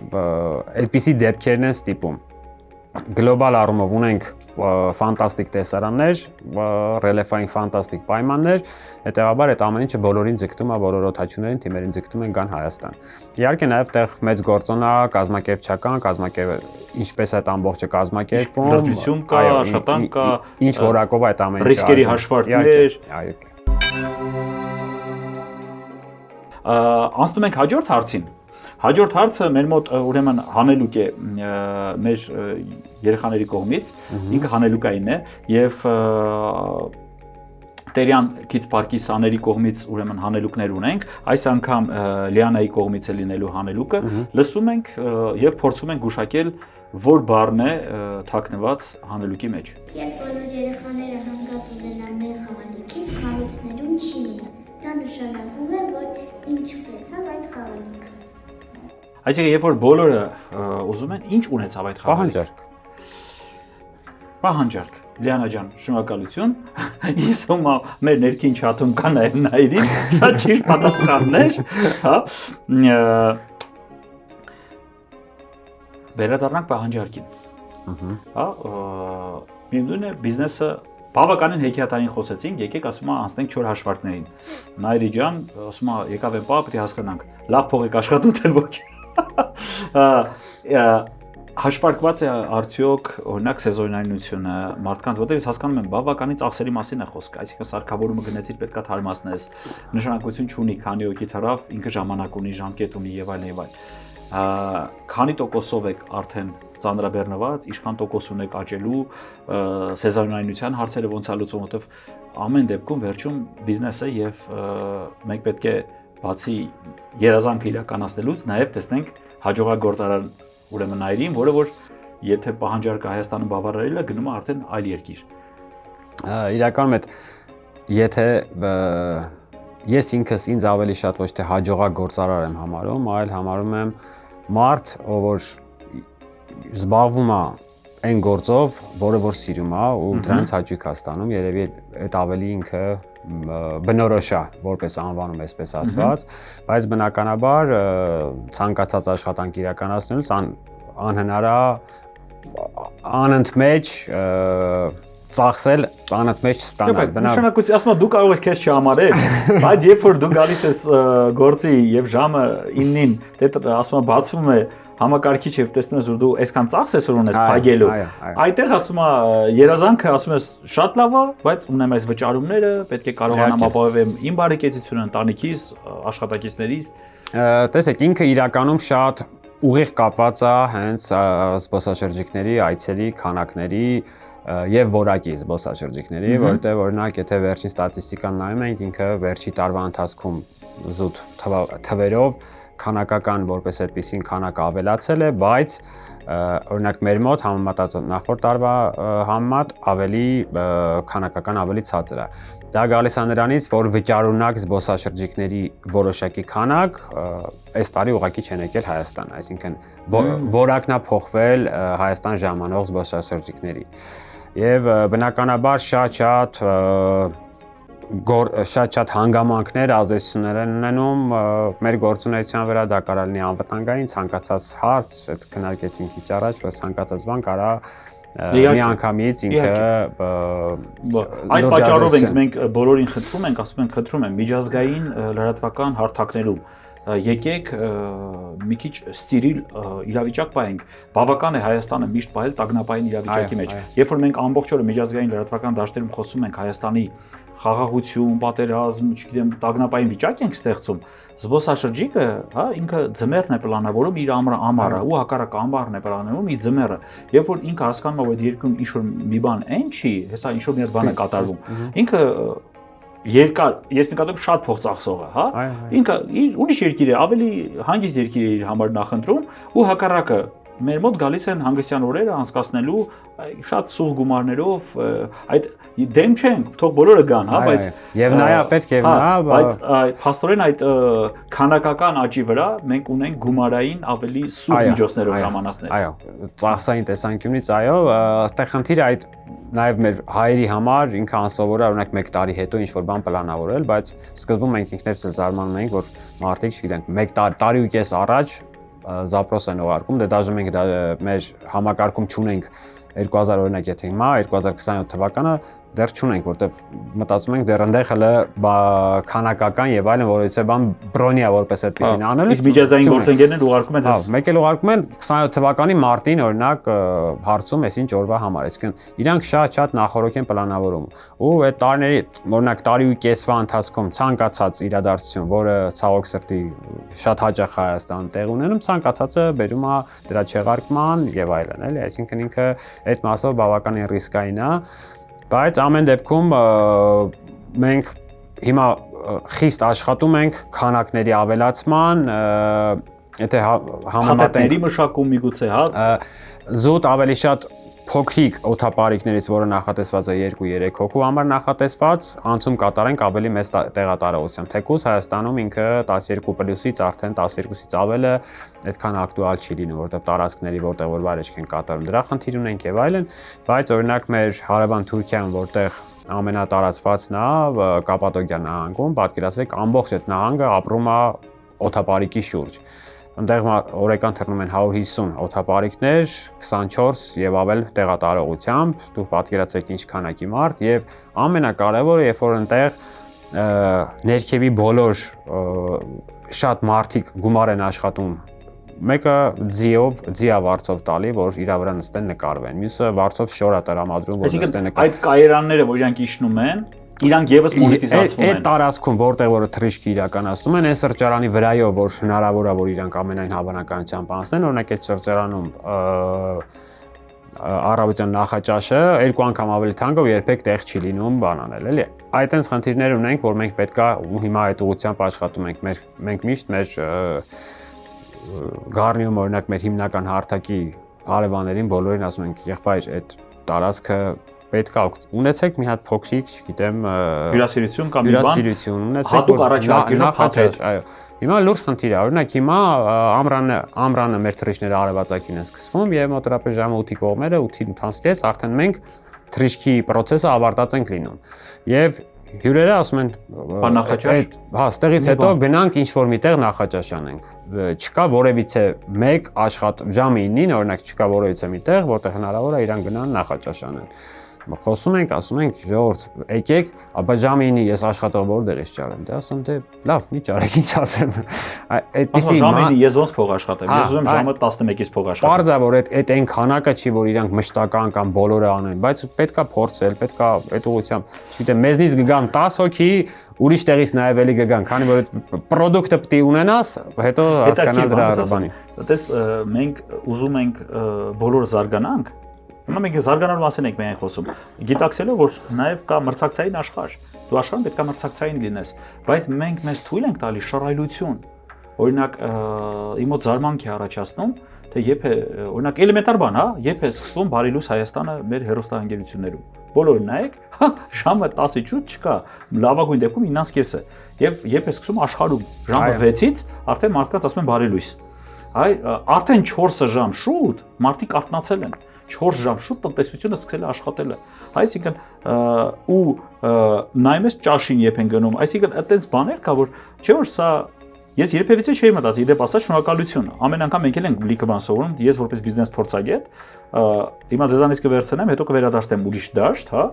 Speaker 1: այդպիսի դեպքերն են ստիպում։ Գլոբալ առումով ունենք ֆանտաստիկ տեսարաններ, ռելիեֆային ֆանտաստիկ պայմաններ, հետեւաբար այդ ամեն ինչը բոլորին ձգտում է, բոլոր օդաչուներին, թիմերին ձգտում են գան Հայաստան։ Իհարկե նաև տեղ մեծ գործոն է կազմակերպչական, ինչպես այդ ամբողջը կազմակերպվում,
Speaker 2: լրջություն կա, աշխատանք կա,
Speaker 1: ինչ որակով այդ ամեն ինչը
Speaker 2: ռիսկերի հաշվարկներ, Անցնում ենք հաջորդ հարցին։ Հաջորդ հարցը մեր մոտ ուրեմն հանելուկ է մեր երեխաների կողմից, ինքը հանելուկային է եւ Տերյան Kids Park-ի սաների կողմից ուրեմն հանելուկներ ունենք, այս անգամ Լիանայի կողմից է լինելու հանելուկը, լսում ենք եւ փորձում ենք գուշակել որ բառն է թաքնված հանելուկի մեջ։
Speaker 3: Երբ բոլոր երեխաները հանգած ուզենան մեր խաղալիքից, խաղացներում չի մնա։ Դա նշանակում է, որ ինչ ունեցավ այդ խաղալիքը։
Speaker 2: Այսինքն, երբ որ բոլորը ուզում են, ինչ ունեցավ այդ խաղալիքը։ Պահանջարկ։ Լիանա ջան, շնորհակալություն։ Ես հիմա մեր ներքին չաթում կա նաև նայրին, սա ճիշտ պատասխաններ, հա։ Վերադառնանք պահանջարկին։ Հա, միևնույն է, բիզնեսը բավականին հեքիաթային խոսեցինք, եկեք ասում անցնենք 4 հաշվարկներին։ Նայրի ջան, ասում եկավ են պա, պետք է հասկանանք, լավ փող եք աշխատում թե ոչ։ Հաշվարկված է արդյոք օրինակ սեզոնայնությունը մարդկանց, որտեղ ես հասկանում եմ բավականին ծախսերի մասին է խոսքը, այսինքն սարքավորումը գնեցիր պետքա թարմացնես, նշանակություն չունի, քանի հոգի թռավ, ինքը ժամանակ ունի, ժամկետ ունի եւ այլն եւ այլն։ Քանի տոկոսով եք արդեն ծանրաբեռնված, ինչքան տոկոս ունեք աճելու, սեզոնայնության հարցերը ոնց է լուծում, որտեվ ամեն դեպքում վերջում բիզնեսը եւ մենք պետք է բացի երազանքը իրականացնելուց նաեւ տեսնենք հաջողակ գործարար ուրեմն այրին, որը որ եթե պահանջարկը Հայաստանում բավարարել է, գնում է արդեն այլ երկիր։
Speaker 1: Իրականում այդ եթե ես ինքս ինձ ավելի շատ ոչ թե հաջողակ գործարար եմ համարում, այլ համարում եմ մարդ, ով որ զբաղվում է այն գործով, որը որ սիրում է ու դրանից հաճույք է ստանում, երևի այդ ավելի ինքը բնորոշ է, որպես անվանում այսպես ասված, բայց բնականաբար ցանկացած աշխատանք իրականացնելուց անհնար է անընդմեջ ծախսել, անընդմեջ ստանալ։
Speaker 2: Նշանակություն, ասում եմ դու կարող ես քեզ չհամարել, բայց երբ որ դու գալիս ես գործի եւ ժամը 9-ին, դե ասում եմ բացվում է համակարգիչ եւ տեսնես որ դու այսքան ծախս ես ունես փակելու։ Այդտեղ ասում եմ երազանքը ասում ես շատ լավ է, բայց ունեմ այս վճարումները, պետք է կարողանամ ապահովել իմ բարեկեցությունը, ընտանիքիս, աշխատակիցներիս։
Speaker 1: Տեսեք, ինքը իրականում շատ ուղիղ կապված է հենց զբոսաշրջիկների, այցերի, քանակների եւ որակի զբոսաշրջիկների, որտեղ օրինակ եթե վերջին ստատիստիկան նայում ենք, ինքը վերջի տարվա ընթացքում զուտ թվերով քանակական որպես այդպեսին քանակը ավելացել է, բայց օրինակ մեր մոտ համեմատած նախորդ տարվա համեմատ ավելի քանակական ավելի ցածր է։ Դա գալիս է նրանից, որ վճարունակ զբոսաշրջիկների որոշակի քանակ այս տարի ուղղակի չեն եկել Հայաստան, այսինքն որակն է փոխվել Հայաստան ժամանող զբոսաշրջիկների։ Եվ բնականաբար շատ շատ հանգամանքներ, ազդեցություններ են ունենում մեր գործունեության վրա, դա կարող լինի անվտանգային, ցանկացած հարց, այդ քննարկեցինք քիչ առաջ, որ ցանկացած բան կարա միանգամից ինքը
Speaker 2: այդ պատճառով մենք բոլորին խնդրում ենք, ասում ենք խնդրում եմ միջազգային լրատվական հարթակներում եկեք մի քիչ ստիրիլ իրավիճակ պահենք։ Բավական է Հայաստանը միշտ պահել տագնապային իրավիճակի մեջ։ Երբ որ մենք ամբողջ օրը միջազգային լրատվական դաշտերում խոսում ենք Հայաստանի խաղաղություն, պատերազմ, չգիտեմ, տագնապային վիճակ ենք ստեղծում, զբոսաշրջիկը, հա, ինքը ձմեռն է պլանավորում իր ամառը ու հակառակը ամառն է պլանավորում իր ձմեռը։ Երբ որ ինքը հասկանում է, որ այդ երկրում ինչ-որ մի բան այն չի, հեսա ինչ-որ մի հատ բան է կատարվում, ինքը երկար, ես նկատում եմ շատ փող ծախսող է, հա։ Ինքը ուրիշ երկիր է, ավելի հանգիստ երկիր է իր համար նախընտրում ու հակառակը մեր մոտ գալիս են հանգստյան օրերը անցկացնելու շատ սուղ գումարներով, այդ դեմ չենք, թող բոլորը գան, հա, բայց
Speaker 1: եւ նայա պետք եւ նա,
Speaker 2: բայց փաստորեն այդ քանակական աճի վրա մենք ունենք գումարային ավելի սուղ միջոցներով ժամանացնել։
Speaker 1: Այո, ծախսային տեսանկյունից այո, այդտեղ խնդիրը այդ նաև մեր հայերի համար ինքը անսովոր է օրինակ 1 տարի հետո ինչ-որ բան պլանավորել, բայց սկզբում մենք ինքներս էլ զարմանում էինք, որ մարդիկ, չգիտենք, 1 տարի ու կես առաջ զապրոս են ուղարկում, դե դաժե մենք մեր համակարգում չունենք 2000 օրինակ եթե հիմա 2027 թվականը դեռ չունենք, որտեվ մտածում ենք դեռ այնտեղ հələ քանակական եւ այլն որովհետեւ բան բրոնիա որպես այդպեսին անել։
Speaker 2: Իսկ միջազգային գործընկերներն ուղարկում են ձեզ։
Speaker 1: Մեկ էլ ուղարկում են 27 թվականի մարտին օրինակ հարցում էս ինչ օրվա համար, այսինքն իրանք շատ նախորոք են պլանավորում։ Ու այդ տարիների օրինակ տարի ու կեսվա ընթացքում ցանկացած իրադարձություն, որը ցավոք սրտի շատ հաճախ Հայաստան տեղ ունենում, ցանկացածը բերում է դրա չեղարկման եւ այլն, էլի, այսինքն ինքը այդ մասով բավականին ռիսկային է։ Բայց ամեն դեպքում մենք հիմա խիստ աշխատում ենք քանակների ավելացման, եթե
Speaker 2: համեմատենք մշակում միգուցե, հա,
Speaker 1: զուտ ավելի շատ փոքրիկ օթապարիկներից, որը նախատեսված է 2-3 հոգու համար նախատեսված, անցում կատարենք ավելի մեծ տեղատարողությամբ։ Թեկուզ Հայաստանում ինքը 12+-ից արդեն 12-ից ավելը այդքան ակտուալ չի լինում, որտեղ տարածքների որտեղ որ վայրեջք են կատարում, դրա խնդիր ունենք եւ այլն, բայց օրինակ մեր հարևան Թուրքիան, որտեղ ամենատարածվածն է Կապադոկիա նահանգում, պատկերացրեք ամբողջ այդ նահանգը ապրում է օթապարիկի շուրջ։ Այնտեղ օրական թռնում են 150 օթապարիկներ, 24 եւ ավել տեղատարողությամբ, դուք պատկերացրեք ինչ քանակի մարդ եւ ամենակարևորը, երբ որ այնտեղ ներքևի բոլոր շատ մարդիկ գումար են աշխատում, մեկը ձիավարձով տալի, որ իր վրա նստեն նկարվեն, մյուսը վարձով շոր է տրամադրում, որ նստեն նկարվեն։
Speaker 2: Այդ կայարանները, որ իրանք իջնում են, իրանք եւս մոնետիզացվում են։
Speaker 1: Այդ տարածքում, որտեղ որ թռիչքի իրականացնում են, այն սրճարանի վրայով, որ հնարավոր է, որ իրանք ամենայն հավանականությամբ անցնեն, օրինակ այդ սրճարանում առավոտյան նախաճաշը 2 անգամ ավելի թանկ է ու երբեք տեղ չի լինում բան անել, էլի։ Այդ այնց խնդիրներ ունենք, որ մենք պետքա ու հիմա այդ ուղղությամբ աշխատում ենք, մենք միշտ մեր Գառնիում օրինակ մեր հիմնական հարթակի հարևաններին բոլորին ասում ենք, եղբայր, այդ տարածքը պետք է ունեցեք մի հատ փոքրիկ, չգիտեմ,
Speaker 2: հյուրասիրություն կամ մի բան,
Speaker 1: հյուրասիրություն ունեցեք,
Speaker 2: հատուկ առաջարկելով փաթեթ,
Speaker 1: այո։ Հիմա լուրջ խնդիր է, օրինակ հիմա ամռանը մեր թռիչքները արևածագին են սկսվում եւ մոտավորապես ժամը 8-ի կողմերը 8:30 արդեն մենք թռիչքի process-ը ավարտած ենք լինում։ Եվ հյուրերը ասում են, հա, ստեղից հետո գնանք ինչ-որ միտեղ նախաճաշ անենք։ Չկա որևիցե մեկ ժամը 9-ին, օրինակ չկա որևիցե միտեղ, որտեղ հնարավոր է իրան գնան նախաճաշ անեն։ Խոսում ենք, ասում ենք, ժողովուրդ, եկեք, ապա ժամը 9-ի ես աշխատող որտեղից ճարեմ։ Դե ասում դե լավ, մի ճարեք, ինչ ասեմ։
Speaker 2: Այդպեսի ժամը 9-ի ես ոնց փող աշխատեմ։ Ես ուզում եմ ժամը 11-ից փող աշխատեմ։
Speaker 1: Պարզ է, որ այդ այն քանակը չի, որ իրանք մշտական կամ բոլորը անեն, բայց պետքա փորձել, պետքա այդ ուղղությամբ, չգիտեմ, մեզնից կգան 10 հոգի, ուրիշ տեղից նաև էլի կգան, քանի որ այդ պրոդուկտը պետք է ունենաս, հետո հասկանալ դրա բանի։
Speaker 2: Դες մենք ուզում ենք բոլորը զարգանանք։ Հիմա մենք զարգանալու մասին ենք միայն խոսում։ Գիտակցելով, որ նաև կա մրցակցային աշխարհ։ Դու աշխարհում պետք է մրցակցային լինես, բայց մենք մեզ թույլ ենք տալի շռայլություն։ Օրինակ, իմ մոտ զարմանք է առաջացնում, թե երբ է, օրինակ էլեմենտար բան, հա, երբ է սկսվում Բարելուս Հայաստանը մեր հեռուստաընկերություններում։ Բոլորը նայեք, ժամը 10-ից չկա, լավագույն դեպքում 9:30 է։ Եվ երբ է սկսում աշխարհում ժամը 6-ից, արդեն մարդկանց ասում են Բարելույս։ Այ արդեն 4 ժամ շուտ մարդիկ արթնացել են։ 4 ժամ շուտ տնտեսությունը սկսել է աշխատել։ Այսինքն ու նայում ես ճաշին երբ են գնում, այսինքն այդպես բաներ կա, որ չէ՞ որ սա ես երբևիցե չէի մտածի, իդեպ ասած շնորհակալություն։ Ամեն անգամ մենք էլ ենք լիքը բան սովորում, ես որպես բիզնես փորձագետ, հիմա ձեզանից կվերցնեմ, հետո կվերադարձնեմ ուրիշ դաշտ, հա,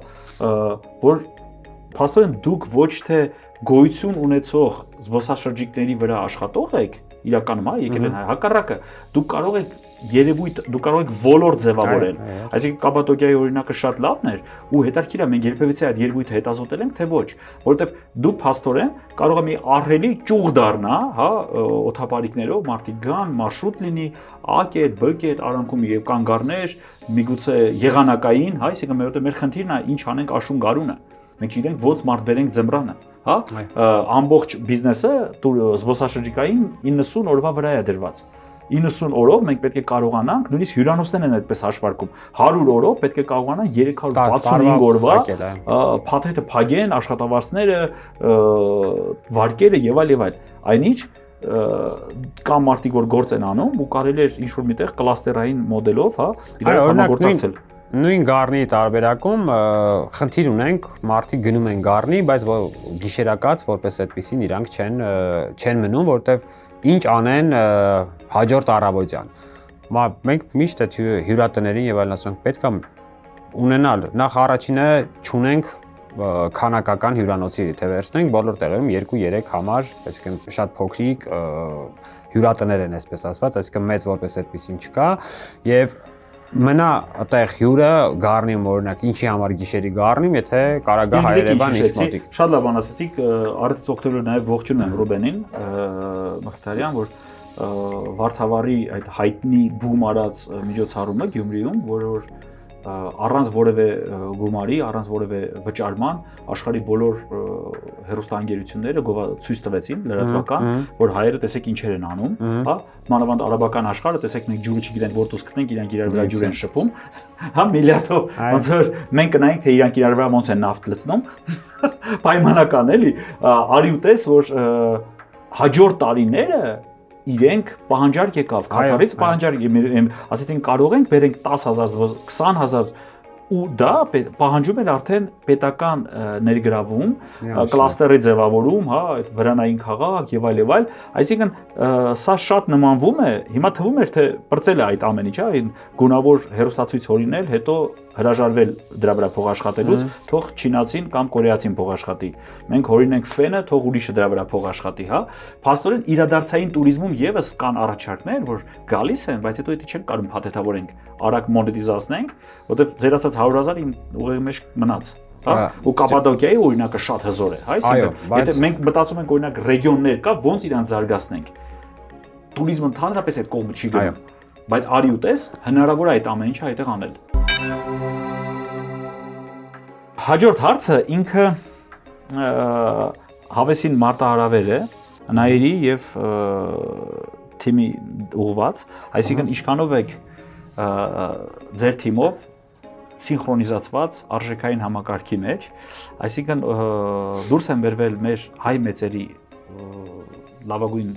Speaker 2: որ փաստորեն դուք ոչ թե գոյություն ունեցող զբոսաշրջիկների վրա աշխատող եք, իրականում, հա, եկել են հակառակը, դուք կարող եք երևույթ, դուք կարող եք ոլորտ ձևավորել։ Այսինքն Կապադոկիայի օրինակը շատ լավն էր ու հետաքրքիր է, մենք երբևիցե այդ երևույթը հետազոտել ենք, թե ոչ, որովհետև դուք փաստորեն կարող է մի ահռելի ճյուղ դառնա, հա, օթապարիկներով մարդիկ գան, մարշրուտ լինի, A կետ, B կետ, արանքում եւ կանգառներ, միգուցե եղանակային, հա, այսինքն մեր խնդիրն է ինչ անենք աշուն գարունը։ Մենք չգիտենք ոնց մարդ բերենք ձմռանը, հա, ամբողջ բիզնեսը զբոսաշրջիկային 90 օրվա վրա է դրված։ 90 օրով մենք պետք է կարողանանք, նույնիսկ հյուրանոցներն են այդպես հաշվարկում, 100 օրով պետք է կարողանան 365 օրվա փաթեթը փագեն, աշխատավարձները, վարկերը եւ այլ։ Այնինչ կամ մարդիկ որ գործ են անում ու կարելի է ինչ-որ միտեղ կլաստերային մոդելով, հա, իրար համագործակցել։
Speaker 1: Նույն գառնի տարբերակում խնդիր ունենք, մարդիկ գնում են գառնի, բայց գիշերակաց որպես այդպեսին իրանք չեն մնում, որտեվ ինչ անեն հաջորդ առավոտյան։ Մենք միշտ այդ հյուրատներին եւ այլն ասում ենք, պետք է ունենալ, նախ առաջինը չունենք քանակական հյուրանոցի թե վերցնենք բոլոր տեղերում 2-3 համար, այսինքն շատ փոքրիկ հյուրատներ են, այսպես ասված, այսինքն մեծ որպես այդպեսին չկա եւ մնա այդտեղ հյուրը գառնիում օրինակ ինչի համար գիշերի գառնիում, եթե կարագա Հայերևան ինչ մոտիկ։
Speaker 2: Շատ լավ անասեցիք, արդյոք օգտվելու նաև ողջունում եմ Ռուբենին Մխիթարյան, որ Վարդավառի այդ հայտնի բում արած միջոցառումը Գյումրիում, որ առանց որևէ գումարի, առանց որևէ վճարման աշխարհի բոլոր հեռուստաընկերությունները ցույց տվեցին լրատվական, որ հայերը տեսեք ինչեր են անում, հա, մանավանդ արաբական աշխարհը, տեսեք մենք ջուրը չգիտենք որտուց գտնենք, իրանք իրար վրա ջուր են շփում, հա, միլիարդով, ոնց որ մենք կնայենք թե իրանք իրար վրա ոնց են նավթ լցնում, պայմանական էլի, արի ու տես, որ հաջորդ տարիները իրենք պահանջարկ եկավ, Քաթարից պահանջարկ, ասեցին կարող ենք բերենք 10,000, 20,000 ու դա պահանջում էր արդեն պետական ներգրավում, կլաստերի ձևավորում, հա, այդ վրանային քաղաք եւ այլ, այսինքն սա շատ նմանվում է, հիմա թվում էր թե բրծել է այդ ամեն ինչը, այն գունավոր հերոստացույց հորինել, հետո հրաժարվել դրա վրա փող աշխատելուց, թող չինացին կամ կորեացին փող աշխատի։ Մենք հորինենք ֆենը, թող ուրիշը դրա վրա փող աշխատի, հա։ Փաստորեն իրադարձային туриզմում եւս կան առաջարկներ, որ գալիս են, բայց հետո դա չեն կարող փաթեթավորենք, արագ մոնետիզացնենք, որովհետեւ ձեր ասած 100,000 իմ ուղեղի մեջ մնաց, հա։ Ու Կապադոկիայի օրինակը շատ հզոր է, հա, այսինքն, եթե մենք մտածում ենք օրինակ ռեգիոններ կա, ոնց իրանց զարգացնենք։ Туриզմը ընդհանրապես այդ կողմը չի գնում, բայց արի ու տես, հնարավոր է այդ ամեն ինչը այդտեղ անել։ Հաջորդ հարցը ինքը հավեսին մարտահրավեր է Նայիրի եւ թիմի ուղված, այսինքն ինչքանով եք ձեր թիմով սինխրոնիզացված արժեքային համակարգի մեջ, այսինքն դուրս են բերվել մեր հայ մեծերի լավագույն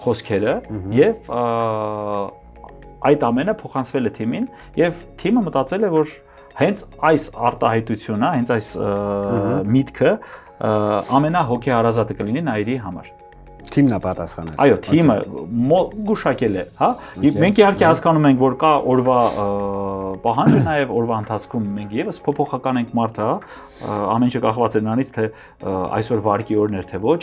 Speaker 2: խոսքերը եւ այդ ամենը փոխանցվել է թիմին եւ թիմը մտածել է, որ հենց այս արտահայտությունը, հենց այս միտքը ամենահոգեհարազատը կլինի Նայիրի համար։
Speaker 1: Թիմն է պատասխանել։
Speaker 2: Այո, թիմը գուշակել է, հա։ Մենք իհարկե հասկանում ենք, որ կա օրվա պահանջը, նաև օրվա ընթացքում մենք եւս փոփոխական ենք մարդը, հա։ Ամեն ինչը կախված է նրանից, թե այսօր վարկի օրն էր, թե ոչ։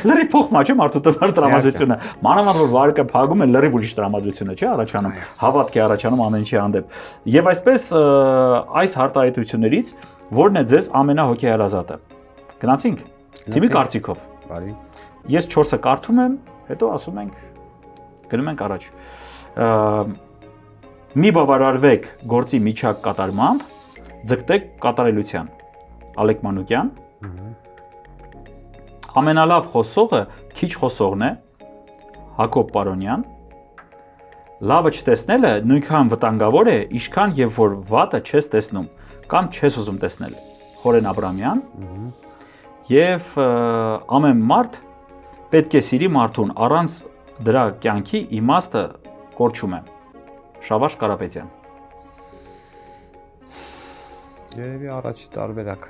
Speaker 2: Լրիվ փոխվում է, չէ՞, մարդու տրամադրությունը։ Մանավանդ որ վարկը փակում է, լրիվ ուրիշ տրամադրություն է, չէ՞, առաջանում։ Հավատք է առաջանում ամեն ինչի հանդեպ։ Եվ այսպես այս հարտահայտություններից որն է ձեզ ամենահոգեհարազատը։ Գնացինք թիմի կարծիքով։
Speaker 1: Բարի։
Speaker 2: Ես 4-ը կարդում եմ, հետո ասում ենք գնում ենք առաջ։ Մի բավարարվեք գործի միջակ կատարմամբ, ձգտեք կատարելության։ Ալեք Մանուկյան։ Ամենալավ խոսողը քիչ խոսողն է, Հակոբ Պարոնյան։ Լավը չտեսնելը նույնքան վտանգավոր է, ինչքան եւ որ վատը չես տեսնում կամ չես ուզում տեսնել։ Խորեն Աբրամյան։ Եվ ամեն մարդ պետք է սիրի մարդուն, առանց դրա կյանքի իմաստը կորչում է։ Շավարժ Կարապետյան։
Speaker 1: Երևի առաջի տարբերակ։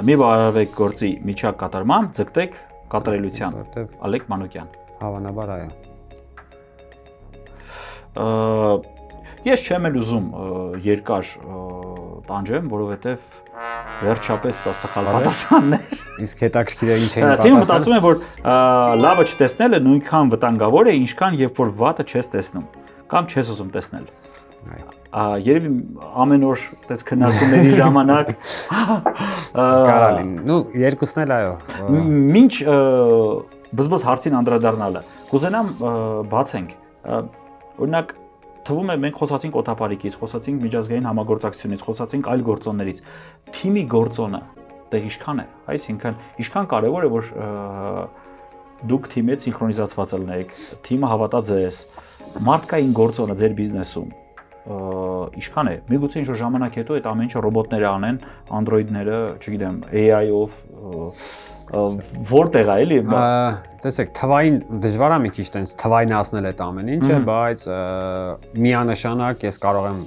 Speaker 2: Մի բարավեք գործի միջակ կատարման ձգտեք կատարելության։
Speaker 1: Որտեվ
Speaker 2: Ալեք Մանուկյան։
Speaker 1: հավանաբար այո։
Speaker 2: Ես չեմ էլ ուզում երկար տանջեմ, որովհետև վերջապես սա սխալ պատասխանն է։
Speaker 1: Իսկ հետաքրքիր է ինչ էին
Speaker 2: Թիմը մտածում է, որ լավը չտեսնելը նույնքան վտանգավոր է, ինչքան երբ որ վատը չես տեսնում, կամ չես ուզում տեսնել։ Երևի ամեն օր այդպես քննարկումների ժամանակ
Speaker 1: Կարա լինի։ Ну, երկուսն էլ այո։
Speaker 2: Մինչ բզբզ հարցին անդրադառնալը, կուզենամ բացենք։ Օրինակ թվում է մենք խոսացինք օթապարիկից, խոսացինք միջազգային համագործակցությունից, խոսացինք այլ գործոններից։ Թիմի գործոնը դեռ ինչքան է, այսինքն ինչքան կարևոր է որ դուք թիմի հետ սինխրոնիզացված լինեք, թիմը հավատա ձեզ, մարդկային գործոնը ձեր բիզնեսում ինչքան է։ Միգուցե ինչ-որ ժամանակ հետո այդ ամեն ինչը ռոբոտները անեն, Android-ները, չգիտեմ, AI-ով որտեղ է էլի։
Speaker 1: Տեսեք, թվային դժվար է մի քիչ տենց թվայնացնել այդ ամեն ինչը, բայց միանշանակ ես կարող եմ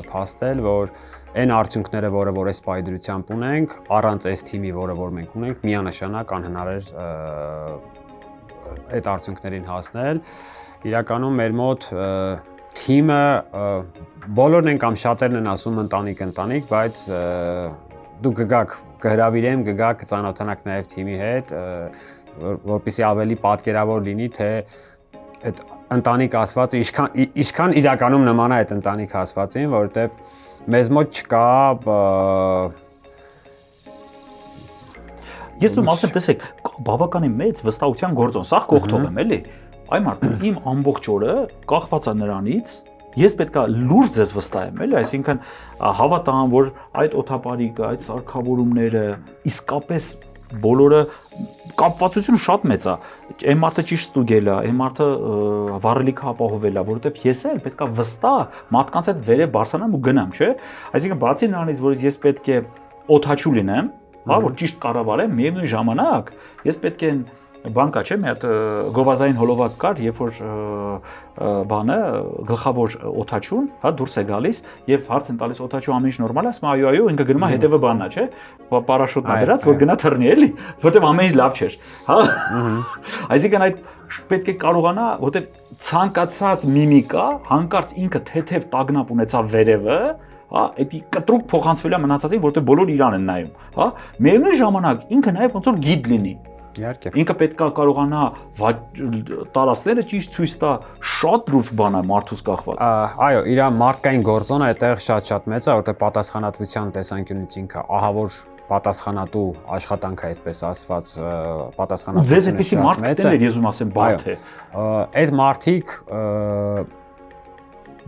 Speaker 1: փաստել, որ այն արդյունքները, որը որ այս պայդրությամբ ունենք, առանց այս թիմի, որը որ մենք ունենք, միանշանակ անհնար է այդ արդյունքներին հասնել։ Իրականում մեր մոտ թիմը բոլորն են կամ շատերն են ասում ընտանիք, բայց դուք գգաք կհրավիրեմ, գգաք կծանոթանաք նաև թիմի հետ, որպեսզի ավելի պատկերավոր լինի, թե այդ ընտանիք ասվածը ինչքան իրականում նման է այդ ընտանիք ասվածին, որովհետև մեզ մոտ չկա
Speaker 2: Ես ում ասեմ, տեսեք, բավականին մեծ վստահության գործոն, սա կողթով եմ, էլի։ Այ մարդ, իմ ամբողջ օրը կախված է նրանից, ես պետքա լուրջ ձեզ վստահեմ, էլի, այսինքն հավատամ, որ այդ օթապարիկը, այդ սարքավորումները, իսկապես բոլորը կապվածությունը շատ մեծ է։ Այն մարդը ճիշտ ստուգել է, այն մարդը վառելիքը ապահովել է, որովհետև ես էլ պետքա վստահ մարդկանց հետ վերև բարձրանամ ու գնամ, չէ՞։ Այսինքն բացի նրանից, որ ես պետք է օթաչու լինեմ, հա, որ ճիշտ կառավարեմ, միևնույն ժամանակ ես պետք է բան կա, չէ՞, մի հատ գովազդային հոլովակ կար, երբ որ բանը գլխավոր օթաչուն, հա, դուրս է գալիս եւ հարց են տալիս օթաչու ամեն ինչ նորմալ է, ասում այո, ինքը գնում է հետևը բանն է, չէ՞, պարաշուտն է դրած, որ գնա թռնի, էլի, որտեվ ամեն ինչ լավ չէր, հա։ Այսինքն այդ պետք է կարողանա, որտեվ ցանկացած միմիկա հանկարծ ինքը թեթև տագնապ ունեցավ վերևը, հա, էդի կտրուկ փոխանցվել է մնացածին, որտեվ բոլորը իրան են նայում, հա։ Միևնույն ժամանակ ինքը նաեւ ոնց որ գիդ լինի։
Speaker 1: Իհարկե։
Speaker 2: Ինքը պետք է կարողանա տարածները ճիշտ ցույց տա, շատ լուրջ բան է մարդուց կախված։
Speaker 1: Այո, իր մարդկային գործոնը այդտեղ շատ մեծ է, որտեղ պատասխանատվության տեսանկյունից ինքը ահավոր պատասխանատու աշխատանք է, այսպես ասված, պատասխանատվությունը։
Speaker 2: Ձեզ այդպիսի մարդ կտեներ, ես ում ասեմ, բարդ է։
Speaker 1: Այդ մարդիկ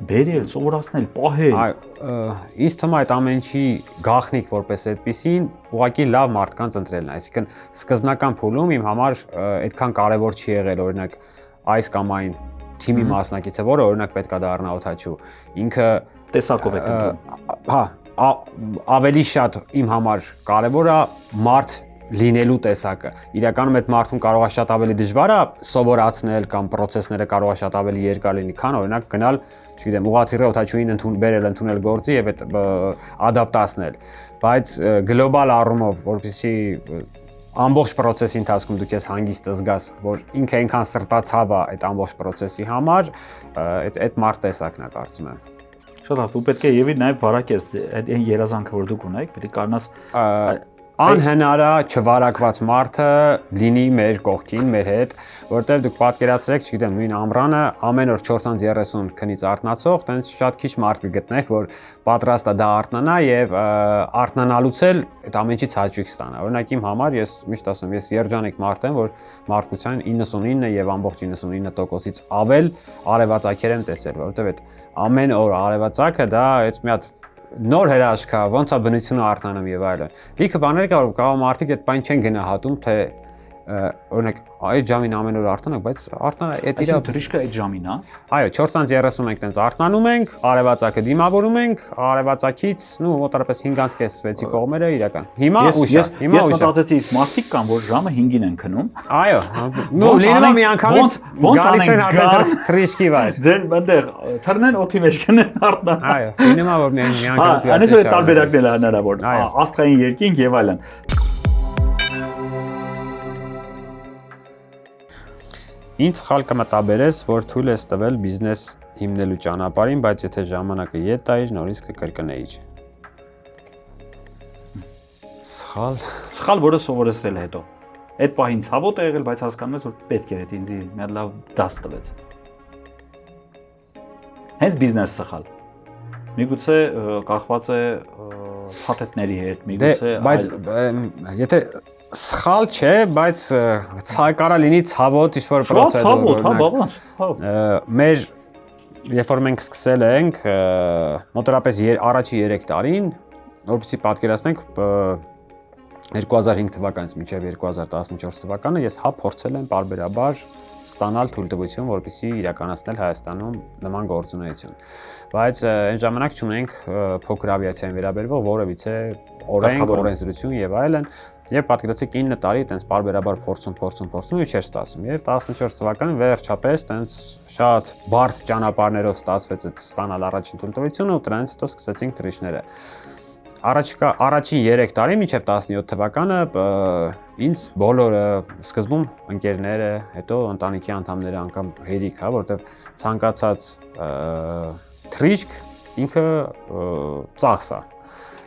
Speaker 2: բերել, սովորացնել, պահել։
Speaker 1: Ինձ թվում է այդ ամեն ինչի գաղտնիք որպես այդպիսին ուղղակի լավ մարդկանց ընտրելն է, այսինքն սկզբնական փուլում իմ համար այդքան կարևոր չի եղել, օրինակ այս կամ այն թիմի մասնակիցը, որը օրինակ պետք է դառնա օթաչու, ինքը
Speaker 2: տեսակով է ընտրում։
Speaker 1: Հա, ավելի շատ իմ համար կարևոր է մարդ լինելու տեսակը։ Իրականում այդ մարդուն կարող է շատ ավելի դժվար է սովորացնել կամ process-ները կարող է շատ ավելի երկար լինի, քան օրինակ գնալ, չգիտեմ, ուղղաթիռի օթաչուին ընդունել գործի եւ այդ ադապտացնել։ Բայց գլոբալ առումով, որպեսզի ամբողջ process-ի ընթացքում դու քեզ հանգիստ զգաս, որ ինքը այնքան սրտացավ է այդ ամբողջ process-ի համար, այդ մարդ տեսակն է կարծում եմ։
Speaker 2: Շատ լավ, դու պետք է եւի նաեւ վարակես այդ երազանքը, որ դուք ունեք, պետք է կարողանաս
Speaker 1: անհնար է չվարակված մարդը լինի մեր կողքին, մեր հետ, որտեղ դուք պատկերացրեք, չգիտեմ, նույն ամռանը ամեն օր 4:30 քնից արթնացող, տենց շատ քիչ մարդ կգտնեք, որ պատրաստ է դա արթնանա եւ արթնանալուց էլ այդ ամեն ինչից հաճույք ստանա։ Օրինակ իմ համար ես միշտ ասում, ես երջանիկ մարդ եմ, որ մարդկության 99 եւ ամբողջ 99%-ից ավել արևածագեր եմ տեսել, որովհետեւ այդ ամեն օր արևածագը դա այդ մի հատ նոր հրաշք է, ոնց է բնությունը արթնանում եւ այլն։ Լիքը բաներ կա, որ կարող մարդիկ այդ բան չեն գնահատում, թե օրինակ այդ ժամին ամեն օր արտանանք, բայց արտանա այդ իր
Speaker 2: թրիշկը այդ ժամին, հա։
Speaker 1: Այո, 4:30 մենք տենց արտանում ենք, արևածագը դիմավորում ենք, արևածագից, նու մոտավորապես 5:30-6 կողմերը իրական։ Հիմա ուշ է, հիմա
Speaker 2: Ես
Speaker 1: ուշ է։
Speaker 2: մտածեցի, մարդիկ կան, որ ժամը 5-ին են քնում։
Speaker 1: Այո, նու լինում է մի անգամից գալիս են արդեն թրիշկի վայր։
Speaker 2: Ձեր այնտեղ թռնեն օթի մեջ կնեն արտան։
Speaker 1: Այո, լինում է որ մի անգամից
Speaker 2: Այնպես որ տարբերակներ է հնարավոր։ Աստղային երկինք եւ այլն։
Speaker 1: Ինչ սխալ կմտաբերես, որ թույլ ես տվել բիզնես հիմնելու ճանապարհին, բայց եթե ժամանակը ետ տայիր, նորից կկրկնեիր։
Speaker 2: Սխալ, որը սովորեցրել է հետո։ Այդ պահին ցավոտ է եղել, բայց հասկանում ես, որ պետք էր այդ ինձ մի հատ լավ դաս տվեց։ Հենց բիզնես սխալ։ Միգուցե կախված է փաթեթների հետ, միգուցե
Speaker 1: բայց եթե սխալ չէ, բայց կարա լինի ցավոտ ինչ-որ պրոցեդուր։
Speaker 2: Ցավոտ, հա, բավանց։
Speaker 1: Մեր երբ որ մենք սկսել ենք մոտավորապես առաջի 3 տարին, որպեսզի պատկերացնենք 2005 թվականից մինչև 2014 թվականը ես փորձել եմ պարբերաբար ստանալ թույլտվություն, որպեսզի իրականացնել Հայաստանում նման գործունեություն։ Բայց այն ժամանակ չունենք փոքր ավիացիային վերաբերող որևիցե օրենք, օրենսդրություն եւ այլն, եւ պատկերացրեք 9 տարի այտենց պարբերաբար փորձում ու չէր ստացվում։ Եվ 14 թվականին վերջապես այտենց շատ բարդ ճանապարհներով ստացվեց ստանալ առաջին թույլտվությունը ու դրանից հետո սկսեցինք թրիշները։ Առաջին 3 տարի մինչև 17 թվականը ինձ բոլորը սկզբում ընկերները, հետո ընտանիքի անդամները անգամ հերիք, հա, որովհետև ցանկացած թրիշկ ինքը ծախս է։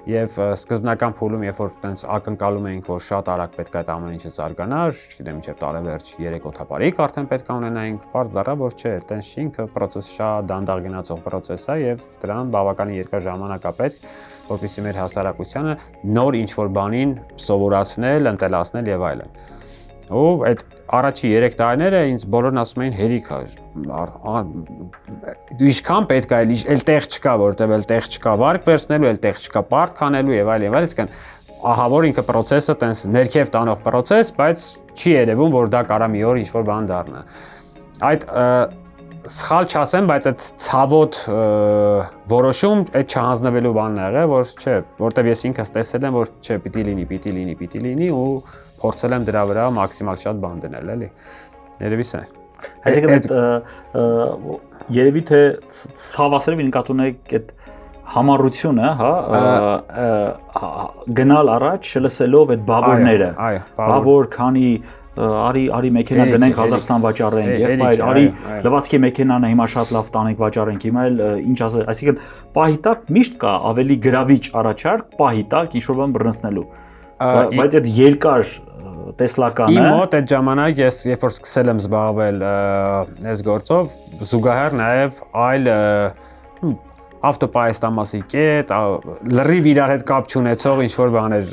Speaker 1: Եվ սկզբնական փուլում, երբ որ տենց ակնկալում էինք, որ շատ արագ պետք է այդ ամեն ինչը զարգանար, չգիտեմ, մինչև տարեվերջ 3 օդապարիկ արդեն պետք է ունենայինք, բարձ դառա, որ չէ, տենց ինքը պրոցեսը շատ դանդաղ գնացող պրոցես է եւ դրան բավականին երկար ժամանակ է պետք, որպեսզի մեր հասարակությանը նոր ինչ-որ բանին սովորացնել, ընտելացնել եւ այլն։ Ու այդ առաջի 3 տարիները ինձ բոլորն ասում էին հերիք է։ Ինչքան պետք է, էլ տեղ չկա, որտեղ էլ տեղ չկա վարկ վերցնելու, էլ տեղ չկա պարտ քանելու եւ այլն, այսինքն ահա որ ինքը process-ը տենց ներքև տանող process, բայց չի երևում, որ դա կարա մի օր ինչ-որ բան դառնա։ Այդ սխալ չասեմ, բայց այդ ցավոտ որոշում այդ չհանձնվելու բանն է եղել, որ չէ, որտեվ ես ինքս տեսել եմ, որ չէ, պիտի լինի ու փորձել եմ դրա վրա մաքսիմալ շատ բան դնել, էլի։ Երևի սա։
Speaker 2: Այսինքն երևի թե ցավասերով նկատի ունեք այդ համառությունը, հա, գնալ առաջ լսելով այդ բավորները։ Բավոր, քանի արի մեքենա դնենք Ղազախստան վաճառենք, եղբայր, արի լվացքի մեքենան է հիմա շատ լավ տանենք վաճառենք, հիմա էլ ինչ ասել, այսինքն պահի տակ միշտ կա ավելի գրավիչ առաջարկ, պահի տակ ինչ-որ բան բռնցնելու։ Բայց այդ երկար տեսլականը
Speaker 1: Իմ մոտ այդ ժամանակ ես երբ որ սկսել եմ զբաղվել այս գործով, զուգահեռ նաև այլ ավտոպայեստամասի կետ, լրիվ իրար հետ կապ չունեցող ինչ-որ բաներ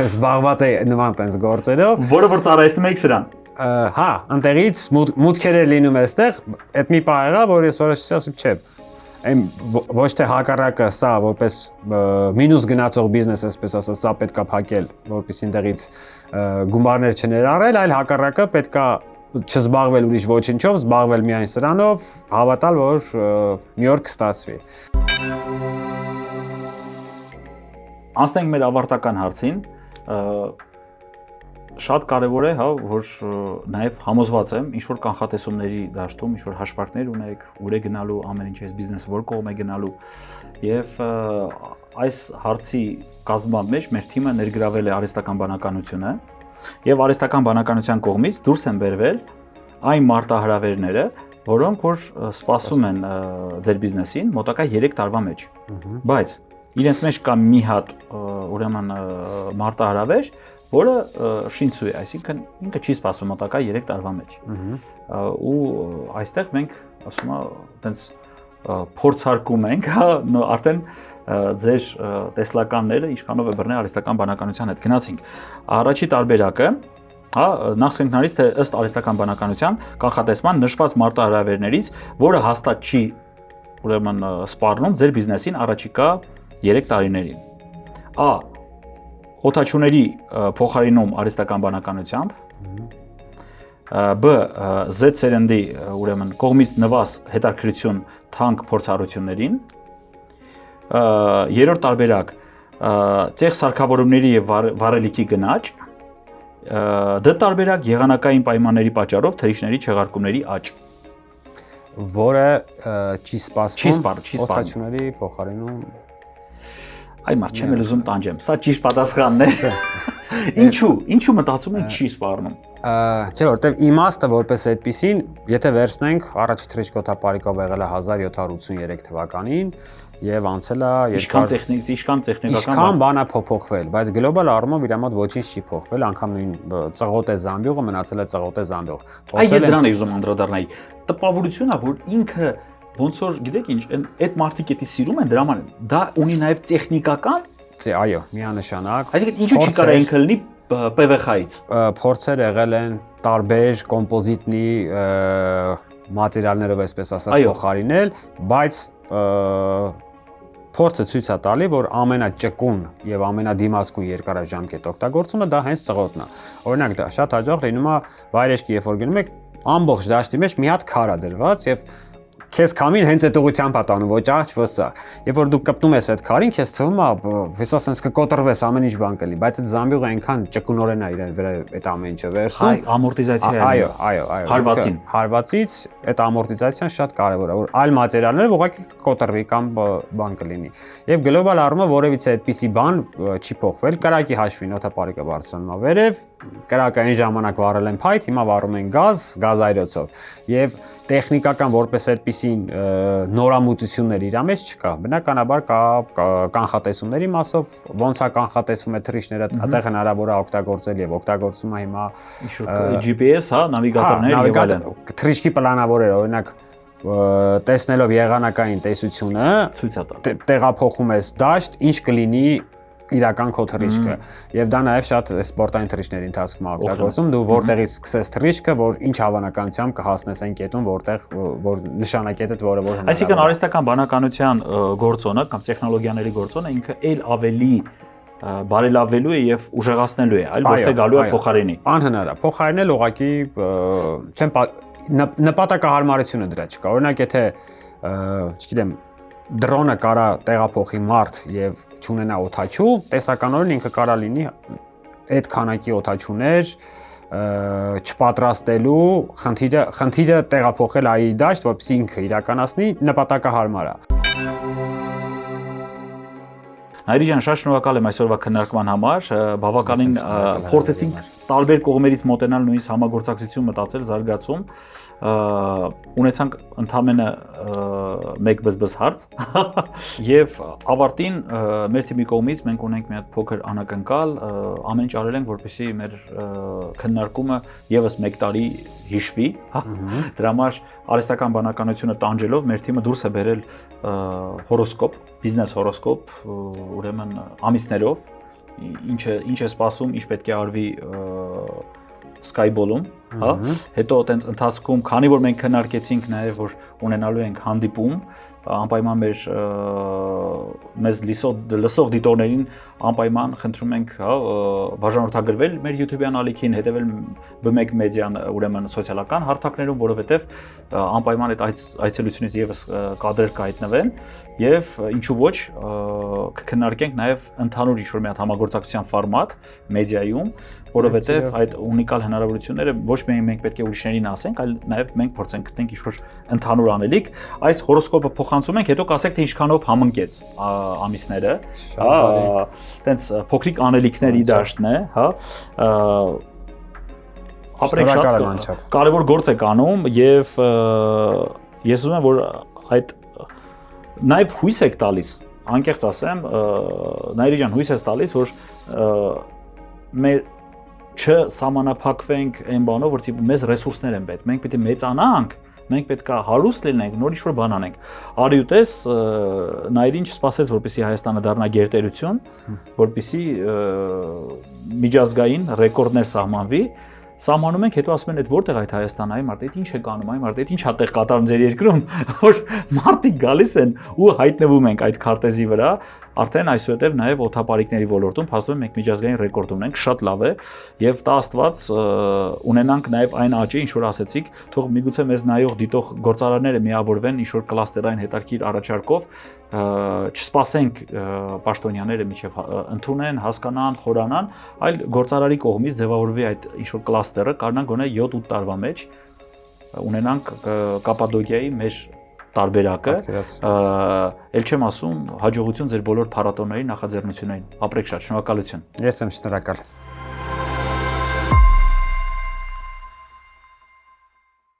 Speaker 1: զբաղված է նման տենց գործերով,
Speaker 2: որը որ ծառայեցնում եք սրան։
Speaker 1: Հա, այնտեղից մուտքեր էր լինում այստեղ, այդ մի պահ եղավ, որ ես որոշեցի ասում չէ, ոչ թե հակառակը սա որպես մինուս գնացող բիզնես, այսպես ասած, սա պետքա փակել, որպես այնտեղից գումարներ չներառել, այլ հակառակը պետքա չզբաղվել ուրիշ ոչինչով, զբաղվել միայն սրանով, հավատալ, որ մի օր կստացվի։
Speaker 2: Անցնենք մեր ավարտական հարցին, շատ կարևոր է, հա, որ նաև համոզված եմ, ինչ որ կանխատեսումների դաշտում, ինչ որ հաշվարկներ ունեք, ուր է գնալու, ամեն ինչ այս բիզնեսը որ կողմ է գնալու, եւ այս հարցի կազմման մեջ մեր թիմը ներգրավել է արհեստական բանականությունը, եւ արհեստական բանականության կողմից դուրս են բերվել այն մարտահրավերները, որոնք որ սպասում են ձեր բիզնեսին մոտակա 3 տարվա մեջ։ Բայց իրենց մեջ կա մի հատ ուրեմն մարտահրավեր, որը շինցու է, այսինքն ինքը չի սպասում մոտակա 3 տարվա մեջ։ Ու այստեղ մենք ասում եմ, այտենց փորձարկում ենք, արդեն ձեր տեսլականները ինչքանով է բռնել արհեստական բանականության հետ։ Գնացինք։ Առաջի տարբերակը, հա, նախ սկսենք թե ըստ արհեստական բանականության կանխատեսման նշված մարտահրավերներից, որը հաստատ չի ուրեմն սպառնում ձեր բիզնեսին առաջիկա 3 տարիներին։ Օդաչուների փոխարինում արհեստական բանականությամբ, B. Z սերնդի ուրեմն կողմից նվազ հետաքրքրություն թանկ փորձառություններին։ Երրորդ տարբերակ տեղ սարքավորումների եւ վառելիքի գնաճ։ D տարբերակ եղանակային պայմանների պատճառով թռիչքների չեղարկումների աճ։
Speaker 1: Որը չի սպասվում
Speaker 2: չի
Speaker 1: օդաչուների փոխարինում։
Speaker 2: Այ մարդ չեմ էլ ուզում տանջեմ, սա ճիշտ պատասխանն է։ Ինչու մտածում են չի սպառնում։
Speaker 1: Չէ, որտեվ իմաստը որպես այդպեսին, եթե վերցնենք առաջ թռիչքոթապարիկով եղել է 1783 թվականին եւ անցել է
Speaker 2: Ինչքան
Speaker 1: ինչքան բան է փոփոխվել, բայց գլոբալ առումով իր մոտ ոչինչ չի փոխվել, անգամ նույն ծղոտե զամբյուղը մնացել է ծղոտե զամբյուղ։
Speaker 2: Այ ես դրան էի ուզում անդրադառնալ։ Տպավորությունն է, որ ինքը ոնց որ գիտեք ինչ, այդ մարդիկ էտի սիրում են դրա համար, դա ունի նաեւ տեխնիկական,
Speaker 1: այո, միանշանակ։
Speaker 2: Այսինքն ինչու չի կարող ինքը լինի PVХ-ից։
Speaker 1: Փորձեր եղել են տարբեր կոմպոզիտնի մատերիալներով, այսպես ասած, փոխարինել, բայց փորձը ցույց է տալի, որ ամենաճկուն եւ ամենադիմացկուն երկարաժամկետ օգտագործումը դա հենց ծղոտն է։ Օրինակ դա շատ հաջող լինում է վայրեջքի, երբ որ գնում եք, ամբողջ դաշտի մեջ մի հատ քար է դրված եւ քեզ քամին հենց այդ ուղղությամբ է տանում, ոչ աջ, ոչ սա։ Երբ որ դու կպտում ես այդ քարին, քեզ թվում է, հեսա sense կկոտրվես, ամեն ինչ բան կլինի, բայց այդ զամբյուղը այնքան ճկունորեն է իր վրա այդ ամեն ինչը վերցնում։
Speaker 2: Ամորտիզացիա է։
Speaker 1: Այո։ Հարվածից այդ ամորտիզացիան շատ կարևոր է, որ այլ մատերիալները ուղղակի կկոտրվի կամ բան կլինի։ Եվ գլոբալ առումով որևիցե այդպիսի բան չի փոխվել։ Կրակի հաշվին օդապարիկը բարձրանում է վերև, կրակը այն ժամանակ վառել են փայտ, հիմա վառում են գազայրոցով։ Եվ տեխնիկական որպես այդպիսին նորամուծություններ իր մեջ չկա։ Բնականաբար կա կանխատեսումների մասով, ոնց է կանխատեսվում է թռիչքները, այդտեղ հնարավոր է օգտագործել եւ օգտագործվում է հիմա
Speaker 2: GPS, հա, նավիգատորներ եւ այլն։
Speaker 1: Թռիչքի պլանավորեր, օրինակ տեսնելով եղանակային տեսությունը,
Speaker 2: ցույց է տա։
Speaker 1: Տեղափոխում ես դաշտ, ինչ կլինի իրական քո թռիչքը եւ դա նաեւ շատ սպորտային թռիչքների ընթացքում օգտագործում դու որտեղից սկսես թռիչքը որ ինչ հավանականությամբ կհասնես այն կետուն որ նշանակետդ որը որ
Speaker 2: այսինքն արհեստական բանականության գործոնը կամ տեխնոլոգիաների գործոնը ինքը այլ ավելի բարելավելու է եւ ուժեղացնելու է այլ ոչ թե գալու է փոխարինի
Speaker 1: անհնար է փոխարինել ուղղակի չեմ նպատակահարմարությունը դրա չկա օրինակ եթե չգիտեմ դրոնը կարա տեղափոխի մարդ եւ չունենա օդաչու, տեսականորեն ինքը կարա լինի այդ քանակի օդաչուներ չպատրաստելու խնդիրը տեղափոխել այ դաշտ, որպեսզի ինքը իրականացնի նպատակահարմար է։
Speaker 2: Նայիրի ջան, շատ շնորհակալ եմ այսօրվա քննարկման համար, բավականին փորձեցինք տարբեր կողմերից մոտենալ նույնիսկ համագործակցություն մտածել, զարգացում, ունեցանք ընդամենը մեկ բզբզ հարց եւ ավարտին մեր թիմի կողմից մենք ունենք մի հատ փոքր անակնկալ, ամեն ինչ արել ենք, որպեսզի մեր քննարկումը եւս 1 տարի հիշվի, դրա համար արհեստական բանականությունը տանջելով մեր թիմը դուրս է բերել հորոսկոպ, բիզնես հորոսկոպ, ուրեմն ամիսներով ինչ է սպասում, ինչ պետք է արվի Skyball-ում, հա, հետո այտենց ընթացքում, քանի որ մենք քննարկեցինք նաև որ ունենալու ենք հանդիպում, անպայման մեզ լսող դիտողներին անպայման խնդրում ենք, հա, բաժանորդագրվել մեր YouTube-յան ալիքին, հետևել B1 մեդիան, ուրեմն սոցիալական հարթակներում, որովհետև անպայման այդ այցելությունից եւս կադրեր կհայտնվեն եւ ինչու ոչ կքննարկենք նաեւ ընդհանուր ինչ-որ մի հատ համագործակցության ֆորմատ մեդիայում, որովհետև այդ ունիկալ հնարավորությունները ոչ միայն մենք պետք է ուրիշներին ասենք, այլ նաև մենք փորձենք գտնենք ինչ-որ ընդհանուր անելիք։ Այս հորոսկոպը փոխանցում ենք, հետո կասեք թե ինչքանով համընկեց ամիսները, հա, տենց փոքրիկ անելիքների դաշտն է, հա։ Ապրեք շատ կարևոր գործ եք անում եւ ես ուզում եմ որ այդ նաև հույս եք տալիս, անկեղծ ասեմ, Նայիրի ջան, հույս ես տալիս, որ մեր չսահմանափակվենք այն բանով, որ մեզ ռեսուրսներ են պետք, մենք պետք է մեծանանք, մենք պետք է հարուստ լինենք, նոր ինչ-որ բան անենք։ Արի ու տես, Նայիրին չսպասեց, որպեսզի Հայաստանը դառնա գերտերություն, որպեսզի միջազգային ռեկորդներ սահմանվի, սահմանում ենք, հետո ասում են, այդ որտեղ այդ Հայաստանը, այ մարդ, այդ ինչ է կանում, այ մարդ, այդ ինչ հատեղ կատարում ձեր երկրում, որ մարդիկ գալիս են ու հայտնվում ենք այդ քարտեզի վրա, արդեն այսուհետև նաև օթապարիկների ոլորտում փաստորեն մենք միջազգային ռեկորդ ունենք, շատ լավ է եւ տա Աստված ունենանք նաև այն աճը, ինչ որ ասեցիք, թող միգուցե մեզ նայող դիտող գործարանները միավորվեն ինչ որ կլաստերային հետաքրքիր առաջարկով, չսպասենք պաշտոնյաները միջև ընդունեն, հասկանան, խորանան, այլ գործարարի կողմից ձևավորվի այդ ինչ որ կլաստերը, կարողանանք գոնե 7-8 տարվա մեջ ունենանք Կապադոկիայի մեր տարբերակը, ել չեմ ասում հաջողություն ձեր բոլոր փառատոների նախաձեռնություններին։ Ապրեք շատ, շնորհակալություն։
Speaker 1: Ես եմ շնորհակալ։